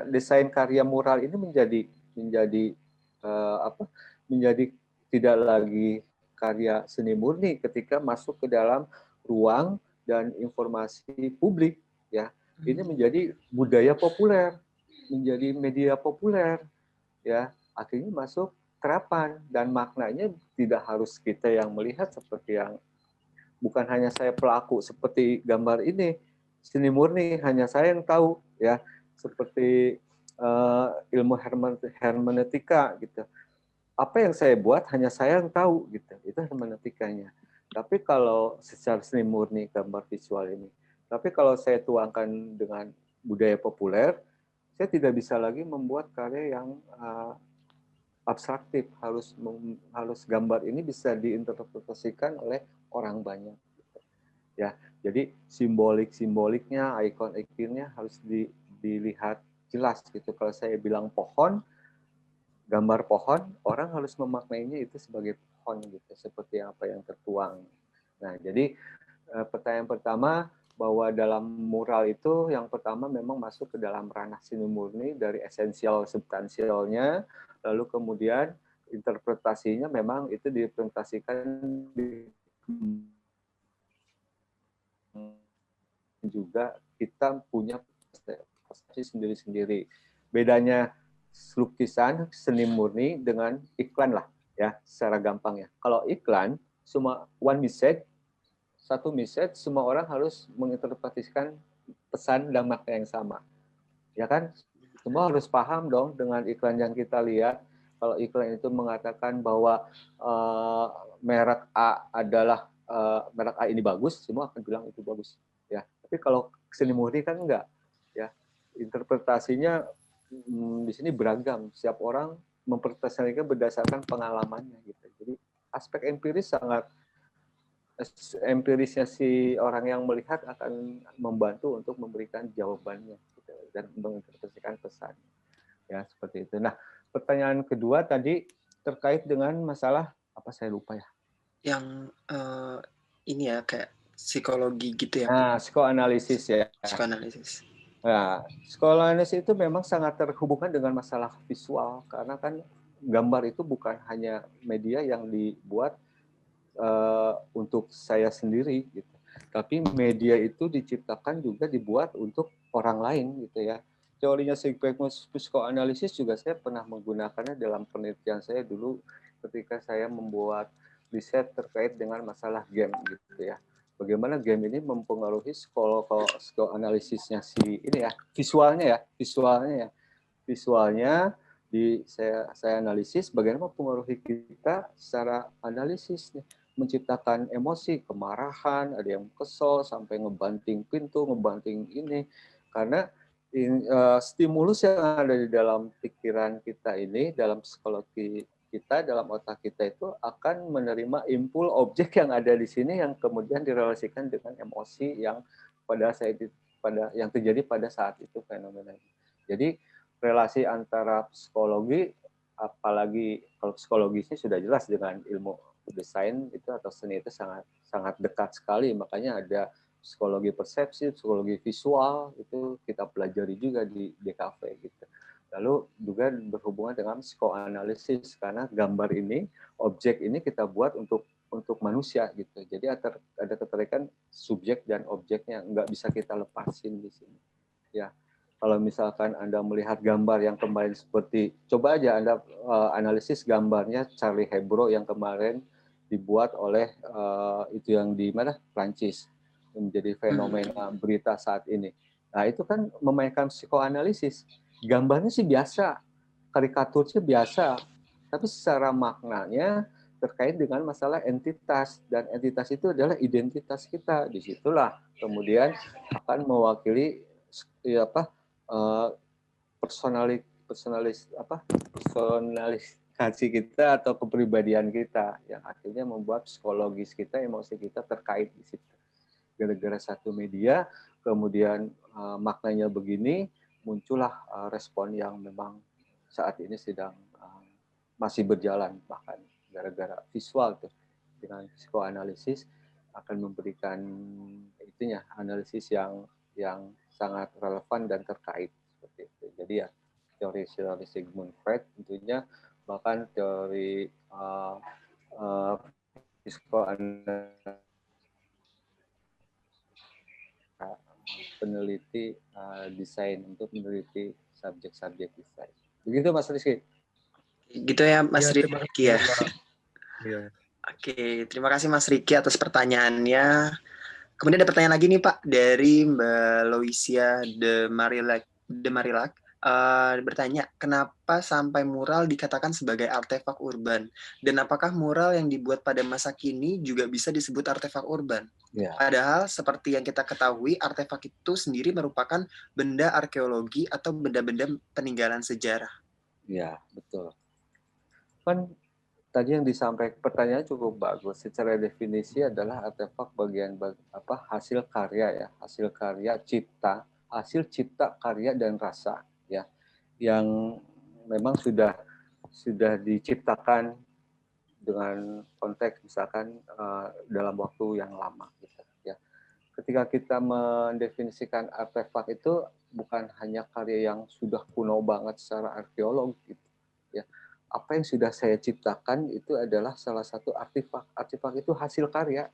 Speaker 5: desain karya mural ini menjadi tidak lagi karya seni murni ketika masuk ke dalam ruang dan informasi publik ya. Ini menjadi budaya populer, menjadi media populer ya. Akhirnya masuk terapan dan maknanya tidak harus kita yang melihat seperti yang bukan hanya saya pelaku seperti gambar ini, seni murni hanya saya yang tahu ya, seperti ilmu hermeneutika gitu. Apa yang saya buat hanya saya yang tahu gitu. Itu hermeneutikanya. Tapi kalau secara seni murni gambar visual ini, tapi kalau saya tuangkan dengan budaya populer, saya tidak bisa lagi membuat karya yang abstraktif. Harus gambar ini bisa diinterpretasikan oleh orang banyak. Ya, Jadi simboliknya, ikon-ikonnya harus dilihat jelas gitu. Kalau saya bilang pohon, gambar pohon, orang harus memaknainya itu sebagai pohon gitu, seperti apa yang tertuang. Nah, jadi pertanyaan pertama bahwa dalam mural itu yang pertama memang masuk ke dalam ranah seni murni dari esensial substansialnya, lalu kemudian interpretasinya memang itu dipresentasikan juga kita punya persepsi sendiri-sendiri. Bedanya lukisan seni murni dengan iklan lah ya, secara gampang ya. Kalau iklan cuma one message, satu message, semua orang harus menginterpretasikan pesan dan makna yang sama. Ya kan? Semua harus paham dong dengan iklan yang kita lihat. Kalau iklan itu mengatakan bahwa merek A adalah merek A ini bagus, semua akan bilang itu bagus. Ya. Tapi kalau seni murni kan enggak. Ya. Interpretasinya di sini beragam. Setiap orang mempertasaikan berdasarkan pengalamannya gitu. Jadi aspek empirisnya si orang yang melihat akan membantu untuk memberikan jawabannya gitu, dan menginterpretasikan pesan. Ya, seperti itu. Nah, pertanyaan kedua tadi terkait dengan masalah apa, saya lupa ya.
Speaker 4: Yang ini ya, kayak psikologi gitu ya.
Speaker 5: Nah, psikoanalisis ya.
Speaker 4: Psikoanalisis.
Speaker 5: Nah, psikoanalisis itu memang sangat terhubungkan dengan masalah visual, karena kan gambar itu bukan hanya media yang dibuat untuk saya sendiri gitu, tapi media itu diciptakan juga dibuat untuk orang lain gitu ya. Teorinya psikoanalisis juga saya pernah menggunakannya dalam penelitian saya dulu ketika saya membuat riset terkait dengan masalah game gitu ya. Bagaimana game ini mempengaruhi psikoanalisisnya si ini ya, visualnya saya analisis bagaimana mempengaruhi kita secara analisis nih, menciptakan emosi, kemarahan, ada yang kesel sampai ngebanting pintu, ngebanting ini, karena stimulus yang ada di dalam pikiran kita ini, dalam psikologi kita, dalam otak kita itu akan menerima impul objek yang ada di sini yang kemudian direlasikan dengan emosi yang yang terjadi pada saat itu fenomena. Jadi relasi antara psikologi, apalagi kalau psikologisnya sudah jelas dengan ilmu desain itu atau seni itu sangat dekat sekali, makanya ada psikologi persepsi, psikologi visual itu kita pelajari juga di DKV gitu. Lalu juga berhubungan dengan psikoanalisis karena gambar ini, objek ini kita buat untuk manusia gitu. Jadi ada keterikatan subjek dan objeknya, nggak bisa kita lepasin di sini. Ya. Kalau misalkan Anda melihat gambar yang kemarin seperti, coba aja Anda analisis gambarnya Charlie Hebdo yang kemarin dibuat oleh itu yang di mana Prancis, menjadi fenomena berita saat ini. Nah itu kan memainkan psikoanalisis. Gambarnya sih biasa, karikaturnya biasa, tapi secara maknanya terkait dengan masalah entitas, dan entitas itu adalah identitas kita. Disitulah kemudian akan mewakili personalisasi kita atau kepribadian kita yang akhirnya membuat psikologis kita, emosi kita terkait di situ. Gara-gara satu media, kemudian maknanya begini, muncullah respon yang memang saat ini sedang masih berjalan, bahkan gara-gara visual tuh dengan psikoanalisis akan memberikan itunya analisis yang sangat relevan dan terkait seperti itu. Jadi ya teori Sigmund Freud tentunya, bahkan teori psikoanalisis peneliti desain untuk meneliti subjek-subjek desain. Begitu Mas Rizky.
Speaker 4: Gitu ya Mas Riki ya.
Speaker 6: Ya.
Speaker 4: Oke, terima kasih Mas Riki atas pertanyaannya. Kemudian ada pertanyaan lagi nih Pak dari Mbak Loisia de Marilac. Bertanya, kenapa sampai mural dikatakan sebagai artefak urban? Dan apakah mural yang dibuat pada masa kini juga bisa disebut artefak urban?
Speaker 5: Ya.
Speaker 4: Padahal seperti yang kita ketahui, artefak itu sendiri merupakan benda arkeologi atau benda-benda peninggalan sejarah.
Speaker 5: Ya, betul. Kan Tadi yang disampaikan pertanyaan cukup bagus. Secara definisi adalah artefak hasil karya ya, hasil karya cipta, hasil cipta karya dan rasa ya, yang memang sudah diciptakan dengan konteks misalkan dalam waktu yang lama gitu ya. Ketika kita mendefinisikan artefak itu bukan hanya karya yang sudah kuno banget secara arkeolog gitu ya. Apa yang sudah saya ciptakan itu adalah salah satu artefak. Artefak itu hasil karya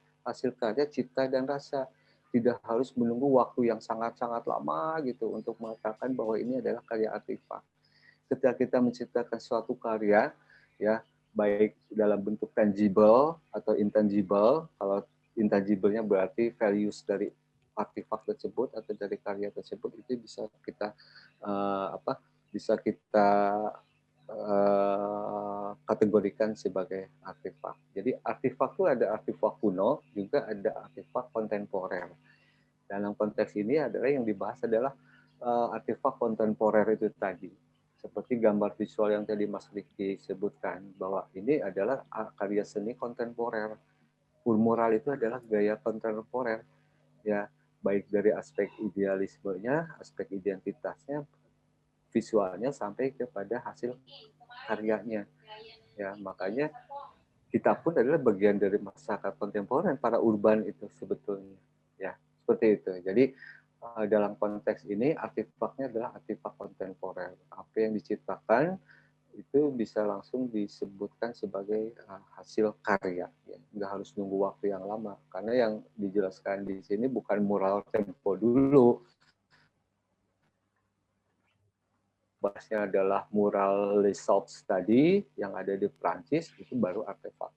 Speaker 5: cipta dan rasa. Tidak harus menunggu waktu yang sangat-sangat lama gitu untuk mengatakan bahwa ini adalah karya artefak. Ketika kita menciptakan suatu karya, ya baik dalam bentuk tangible atau intangible. Kalau intangible-nya berarti values dari artefak tersebut atau dari karya tersebut, itu bisa kita kategorikan sebagai artefak. Jadi artefak itu ada artefak kuno, juga ada artefak kontemporer. Dalam konteks ini adalah yang dibahas adalah artefak kontemporer itu tadi. Seperti gambar visual yang tadi Mas Riki sebutkan, bahwa ini adalah karya seni kontemporer. Mural itu adalah gaya kontemporer, ya, baik dari aspek idealismenya, aspek identitasnya, visualnya sampai kepada hasil karyanya. Ya, makanya kita pun adalah bagian dari masyarakat kontemporer, para urban itu sebetulnya. Ya, seperti itu. Jadi dalam konteks ini artefaknya adalah artefak kontemporer. Apa yang diciptakan itu bisa langsung disebutkan sebagai hasil karya. Ya. Nggak harus nunggu waktu yang lama. Karena yang dijelaskan di sini bukan mural tempo dulu. Bahasnya adalah mural Les Sauts tadi yang ada di Prancis, itu baru artefak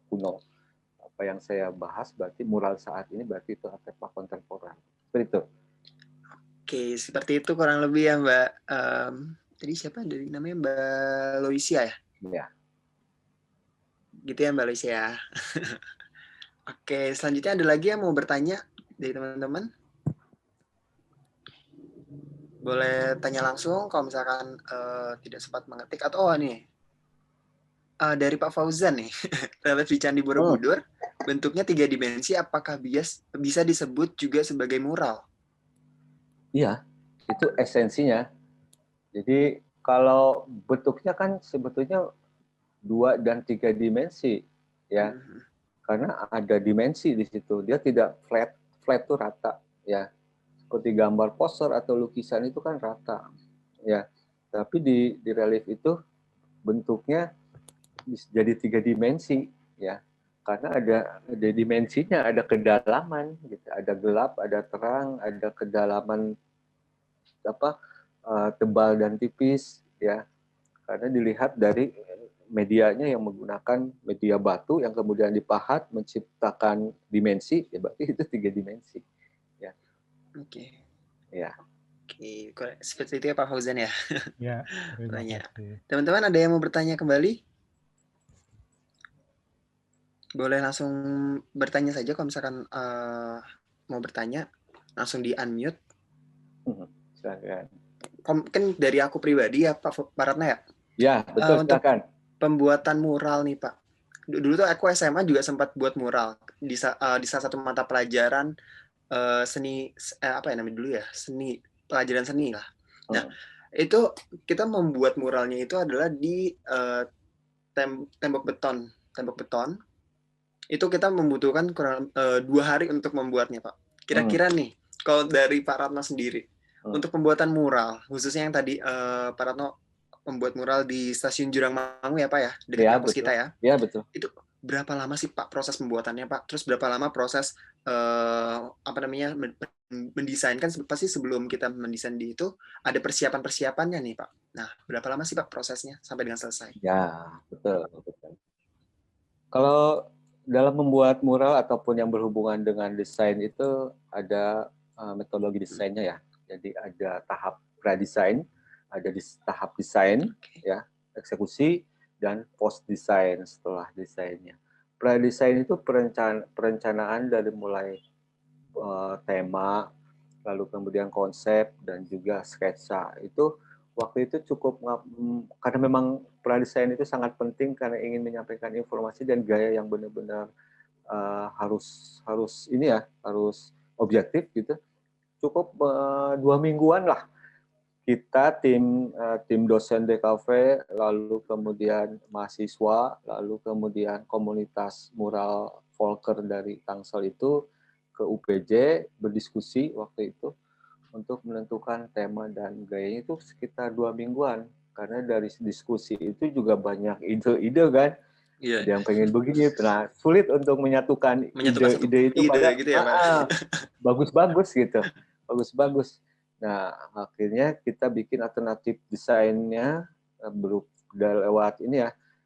Speaker 5: kuno. Apa yang saya bahas berarti mural saat ini berarti itu artefak kontemporer. Seperti itu.
Speaker 4: Oke, seperti itu kurang lebih ya Mbak. Tadi siapa dari namanya Mbak Loisia ya?
Speaker 5: Ya.
Speaker 4: Gitu ya Mbak Loisia. Oke, selanjutnya ada lagi yang mau bertanya dari teman-teman? Boleh tanya langsung kalau misalkan tidak sempat mengetik, atau nih dari Pak Fauzan nih, terhadap di Candi Borobudur, bentuknya 3 dimensi, apakah bisa disebut juga sebagai mural?
Speaker 5: Iya, itu esensinya. Jadi kalau bentuknya kan sebetulnya 2 dan 3 dimensi, ya, karena ada dimensi di situ. Dia tidak flat itu rata, ya. Seperti gambar poster atau lukisan itu kan rata, ya. Tapi di relief itu bentuknya jadi 3 dimensi, ya. Karena ada dimensinya, ada kedalaman, gitu. Ada gelap, ada terang, ada kedalaman tebal dan tipis, ya. Karena dilihat dari medianya yang menggunakan media batu yang kemudian dipahat menciptakan dimensi, ya berarti itu 3 dimensi. Ya.
Speaker 4: Oke.
Speaker 5: Ya.
Speaker 4: Oke, seperti itu ya Pak Fauzan ya.
Speaker 1: Ya, terima kasih.
Speaker 4: Teman-teman ada yang mau bertanya kembali? Boleh langsung bertanya saja kalau misalkan mau bertanya, langsung di unmute.
Speaker 5: Silakan.
Speaker 4: Kan dari aku pribadi ya Pak Ratna ya.
Speaker 5: Ya, betul, silakan.
Speaker 4: Untuk pembuatan mural nih Pak. Dulu tuh aku SMA juga sempat buat mural di salah satu mata pelajaran seni apa ya namanya dulu ya, pelajaran seni lah. Nah, itu kita membuat muralnya itu adalah di tembok beton. Itu kita membutuhkan kurang 2 hari untuk membuatnya, Pak. Kira-kira nih, kalau dari Pak Ratno sendiri, untuk pembuatan mural, khususnya yang tadi Pak Ratno membuat mural di Stasiun Jurang Mangu ya Pak ya, dekat kampus kita ya.
Speaker 5: Iya, betul.
Speaker 4: Itu berapa lama sih Pak proses pembuatannya Pak? Terus berapa lama proses mendesain, kan pasti sebelum kita mendesain di itu ada persiapannya nih Pak. Nah, berapa lama sih Pak prosesnya sampai dengan selesai?
Speaker 5: Ya, betul. Kalau dalam membuat mural ataupun yang berhubungan dengan desain itu ada metodologi desainnya ya. Jadi ada tahap pradesain, ada di tahap desain, ya, eksekusi, dan post desain setelah desainnya. Pradesain itu perencanaan dari mulai tema, lalu kemudian konsep dan juga sketsa. Itu waktu itu karena memang pradesain itu sangat penting karena ingin menyampaikan informasi dan gaya yang benar-benar harus objektif gitu. Cukup 2 mingguan lah kita tim dosen DKV, lalu kemudian mahasiswa, lalu kemudian komunitas mural Volker dari Tangsel itu ke UPJ berdiskusi waktu itu untuk menentukan tema dan gayanya itu sekitar 2 mingguan. Karena dari diskusi itu juga banyak ide-ide kan.
Speaker 4: Iya.
Speaker 5: Ada yang pengen begini, nah sulit untuk menyatukan ide-ide itu pada
Speaker 4: gitu ya, Pak.
Speaker 5: bagus-bagus gitu. Bagus-bagus. Nah, akhirnya kita bikin alternatif desainnya lewat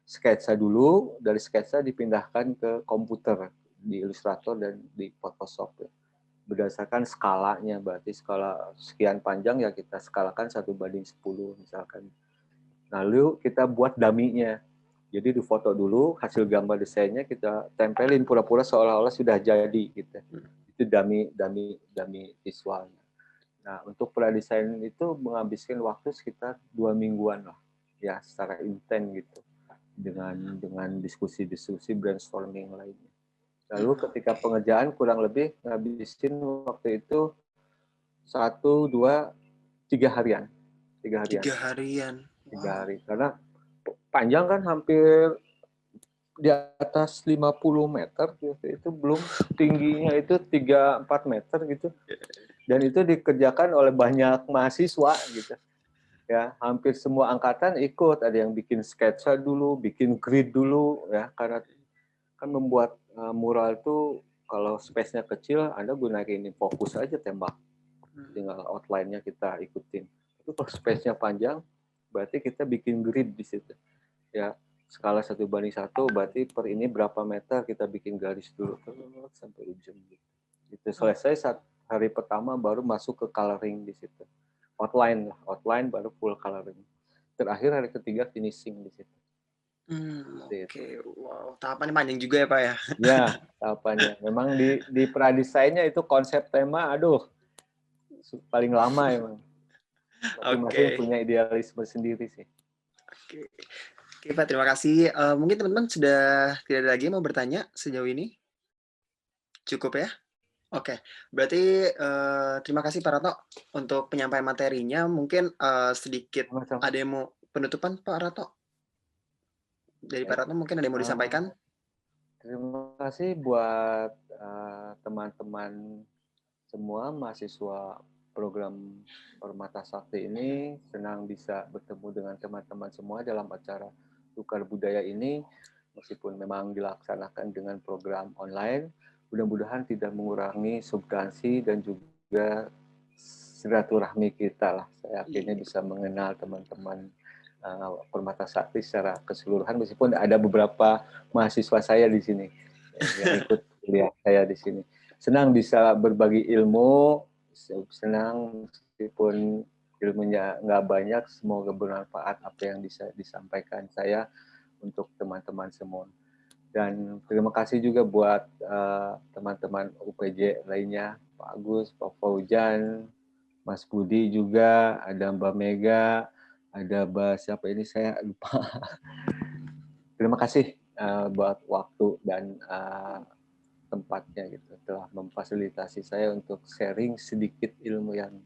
Speaker 5: sketsa dulu, dari sketsa dipindahkan ke komputer di Illustrator dan di Photoshop ya. Berdasarkan skalanya, berarti skala sekian panjang ya kita skalakan 1:10 misalkan. Lalu kita buat dummy-nya. Jadi difoto dulu, hasil gambar desainnya kita tempelin pura-pura seolah-olah sudah jadi gitu. Itu dummy visualnya. Nah, untuk pradesain itu menghabiskan waktu sekitar 2 mingguan lah. Ya, secara intens gitu. Dengan diskusi-diskusi brainstorming lainnya. Lalu ketika pengerjaan kurang lebih ngabisin waktu itu 1, 2, 3 harian. 3 harian. 3 hari. Karena panjang kan hampir di atas 50 meter gitu. Itu belum tingginya itu 3-4 meter gitu. Dan itu dikerjakan oleh banyak mahasiswa gitu. Ya, hampir semua angkatan ikut, ada yang bikin sketsa dulu, bikin grid dulu ya, karena kan membuat mural itu kalau space-nya kecil, Anda gunakan ini fokus aja tembak. Tinggal outline-nya kita ikutin. Tapi kalau space-nya panjang, berarti kita bikin grid di situ. Ya, skala 1:1, berarti per ini berapa meter kita bikin garis dulu sampai ujung gitu. Itu selesai hari pertama baru masuk ke coloring di situ. Outline baru full coloring. Terakhir hari ketiga finishing di situ.
Speaker 4: Oke. Wow, tahapannya panjang juga ya Pak ya?
Speaker 5: Ya, tahapannya. Memang di pradesainnya itu konsep tema, paling lama emang. Masing-masing punya idealisme sendiri sih.
Speaker 4: Oke Pak, terima kasih. Mungkin teman-teman sudah tidak ada lagi yang mau bertanya sejauh ini? Cukup ya? Oke, berarti terima kasih Pak Ratno untuk penyampaian materinya. Mungkin sedikit ada yang mau penutupan Pak Ratno? Dari Pak Ratno mungkin ada yang mau disampaikan?
Speaker 5: Terima kasih buat teman-teman semua mahasiswa program Permata Sakti ini. Senang bisa bertemu dengan teman-teman semua dalam acara Tukar Budaya ini. Meskipun memang dilaksanakan dengan program online, mudah-mudahan tidak mengurangi substansi dan juga silaturahmi kita lah. Saya akhirnya bisa mengenal teman-teman Permata Sakti secara keseluruhan, meskipun ada beberapa mahasiswa saya di sini yang ikut kuliah saya di sini. Senang bisa berbagi ilmu, senang meskipun ilmunya nggak banyak, semoga bermanfaat apa yang bisa disampaikan saya untuk teman-teman semua. Dan terima kasih juga buat teman-teman UPJ lainnya, Pak Agus, Pak Fauzan, Mas Budi juga, ada Mbak Mega, ada siapa ini saya lupa. Terima kasih buat waktu dan tempatnya gitu, telah memfasilitasi saya untuk sharing sedikit ilmu yang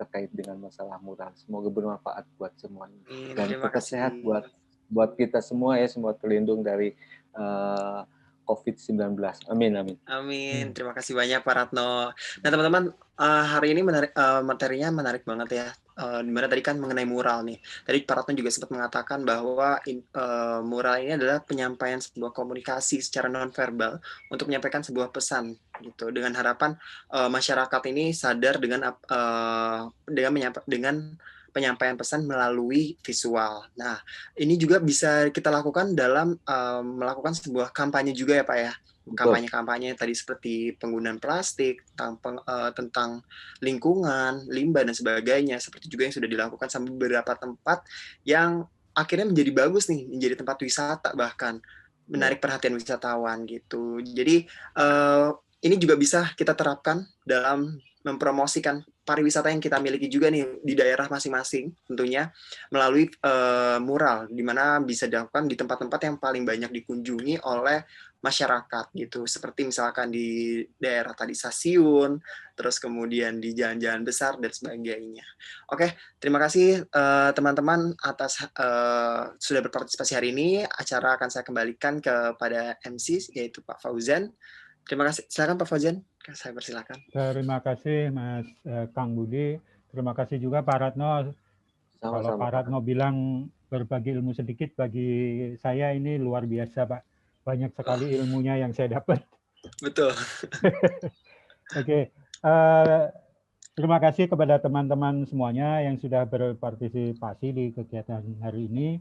Speaker 5: terkait dengan masalah mural. Semoga bermanfaat buat semuanya. Dan tetap sehat buat kita semua ya, semua terlindung dari COVID-19. Amin, amin.
Speaker 4: Amin. Terima kasih banyak Pak Ratno. Nah teman-teman, hari ini materinya menarik banget ya. Dimana tadi kan mengenai mural nih. Tadi Pak Ratno juga sempat mengatakan bahwa mural ini adalah penyampaian sebuah komunikasi secara nonverbal untuk menyampaikan sebuah pesan gitu. Dengan harapan masyarakat ini sadar dengan penyampaian pesan melalui visual. Nah, ini juga bisa kita lakukan dalam melakukan sebuah kampanye juga ya Pak ya. Kampanye-kampanye tadi seperti penggunaan plastik, tentang lingkungan, limbah, dan sebagainya. Seperti juga yang sudah dilakukan sama beberapa tempat yang akhirnya menjadi bagus nih, menjadi tempat wisata bahkan. Menarik perhatian wisatawan gitu. Jadi, ini juga bisa kita terapkan dalam mempromosikan pariwisata yang kita miliki juga nih di daerah masing-masing tentunya melalui mural, di mana bisa dilakukan di tempat-tempat yang paling banyak dikunjungi oleh masyarakat gitu, seperti misalkan di daerah tadi stasiun, terus kemudian di jalan-jalan besar dan sebagainya. Oke, terima kasih teman-teman atas sudah berpartisipasi hari ini. Acara akan saya kembalikan kepada MC yaitu Pak Fauzan. Terima kasih. Silakan Pak Fauzan, saya persilakan.
Speaker 1: Terima kasih Mas Kang Budi. Terima kasih juga Pak Ratno. Kalau Pak Ratno bilang berbagi ilmu sedikit, bagi saya ini luar biasa Pak. Banyak sekali ilmunya yang saya dapat.
Speaker 4: Betul.
Speaker 1: Oke. Terima kasih kepada teman-teman semuanya yang sudah berpartisipasi di kegiatan hari ini.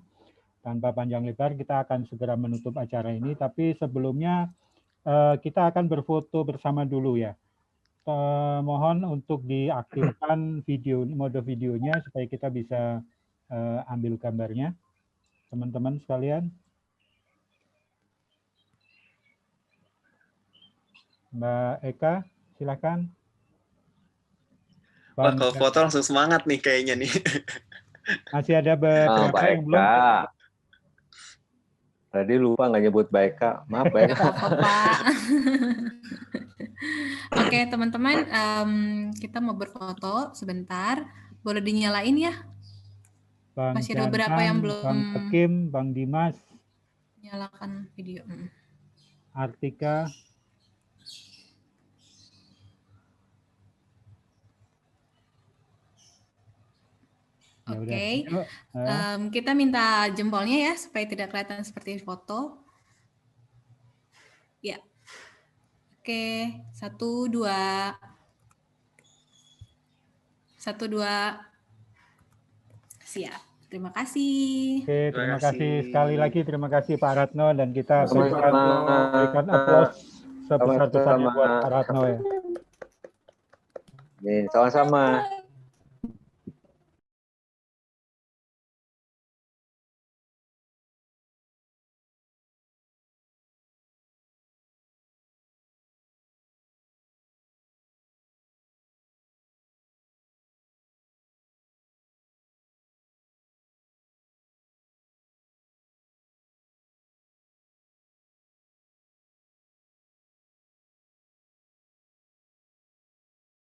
Speaker 1: Tanpa panjang lebar, kita akan segera menutup acara ini. Tapi sebelumnya kita akan berfoto bersama dulu ya. Mohon untuk diaktifkan mode videonya supaya kita bisa ambil gambarnya, teman-teman sekalian. Mbak Eka, silakan.
Speaker 4: Wah, kalau foto langsung semangat nih kayaknya nih.
Speaker 1: Masih ada beberapa yang belum.
Speaker 5: Tadi lupa nggak nyebut Mbak Eka. Maaf Mbak Eka.
Speaker 7: Oke teman-teman, kita mau berfoto sebentar. Boleh dinyalain ya?
Speaker 1: Bang
Speaker 7: Masih ada beberapa yang belum.
Speaker 1: Bang Hakim, Bang Dimas.
Speaker 7: Nyalakan video.
Speaker 1: Artika.
Speaker 7: Oke, kita minta jempolnya ya supaya tidak kelihatan seperti foto. Ya, oke, 1, 2, 1, 2, siap. Terima kasih.
Speaker 1: Oke, terima kasih sekali lagi. Terima kasih Pak Ratno dan kita berikan aplaus sebesar-besarnya buat Pak Ratno ya.
Speaker 5: Sama-sama.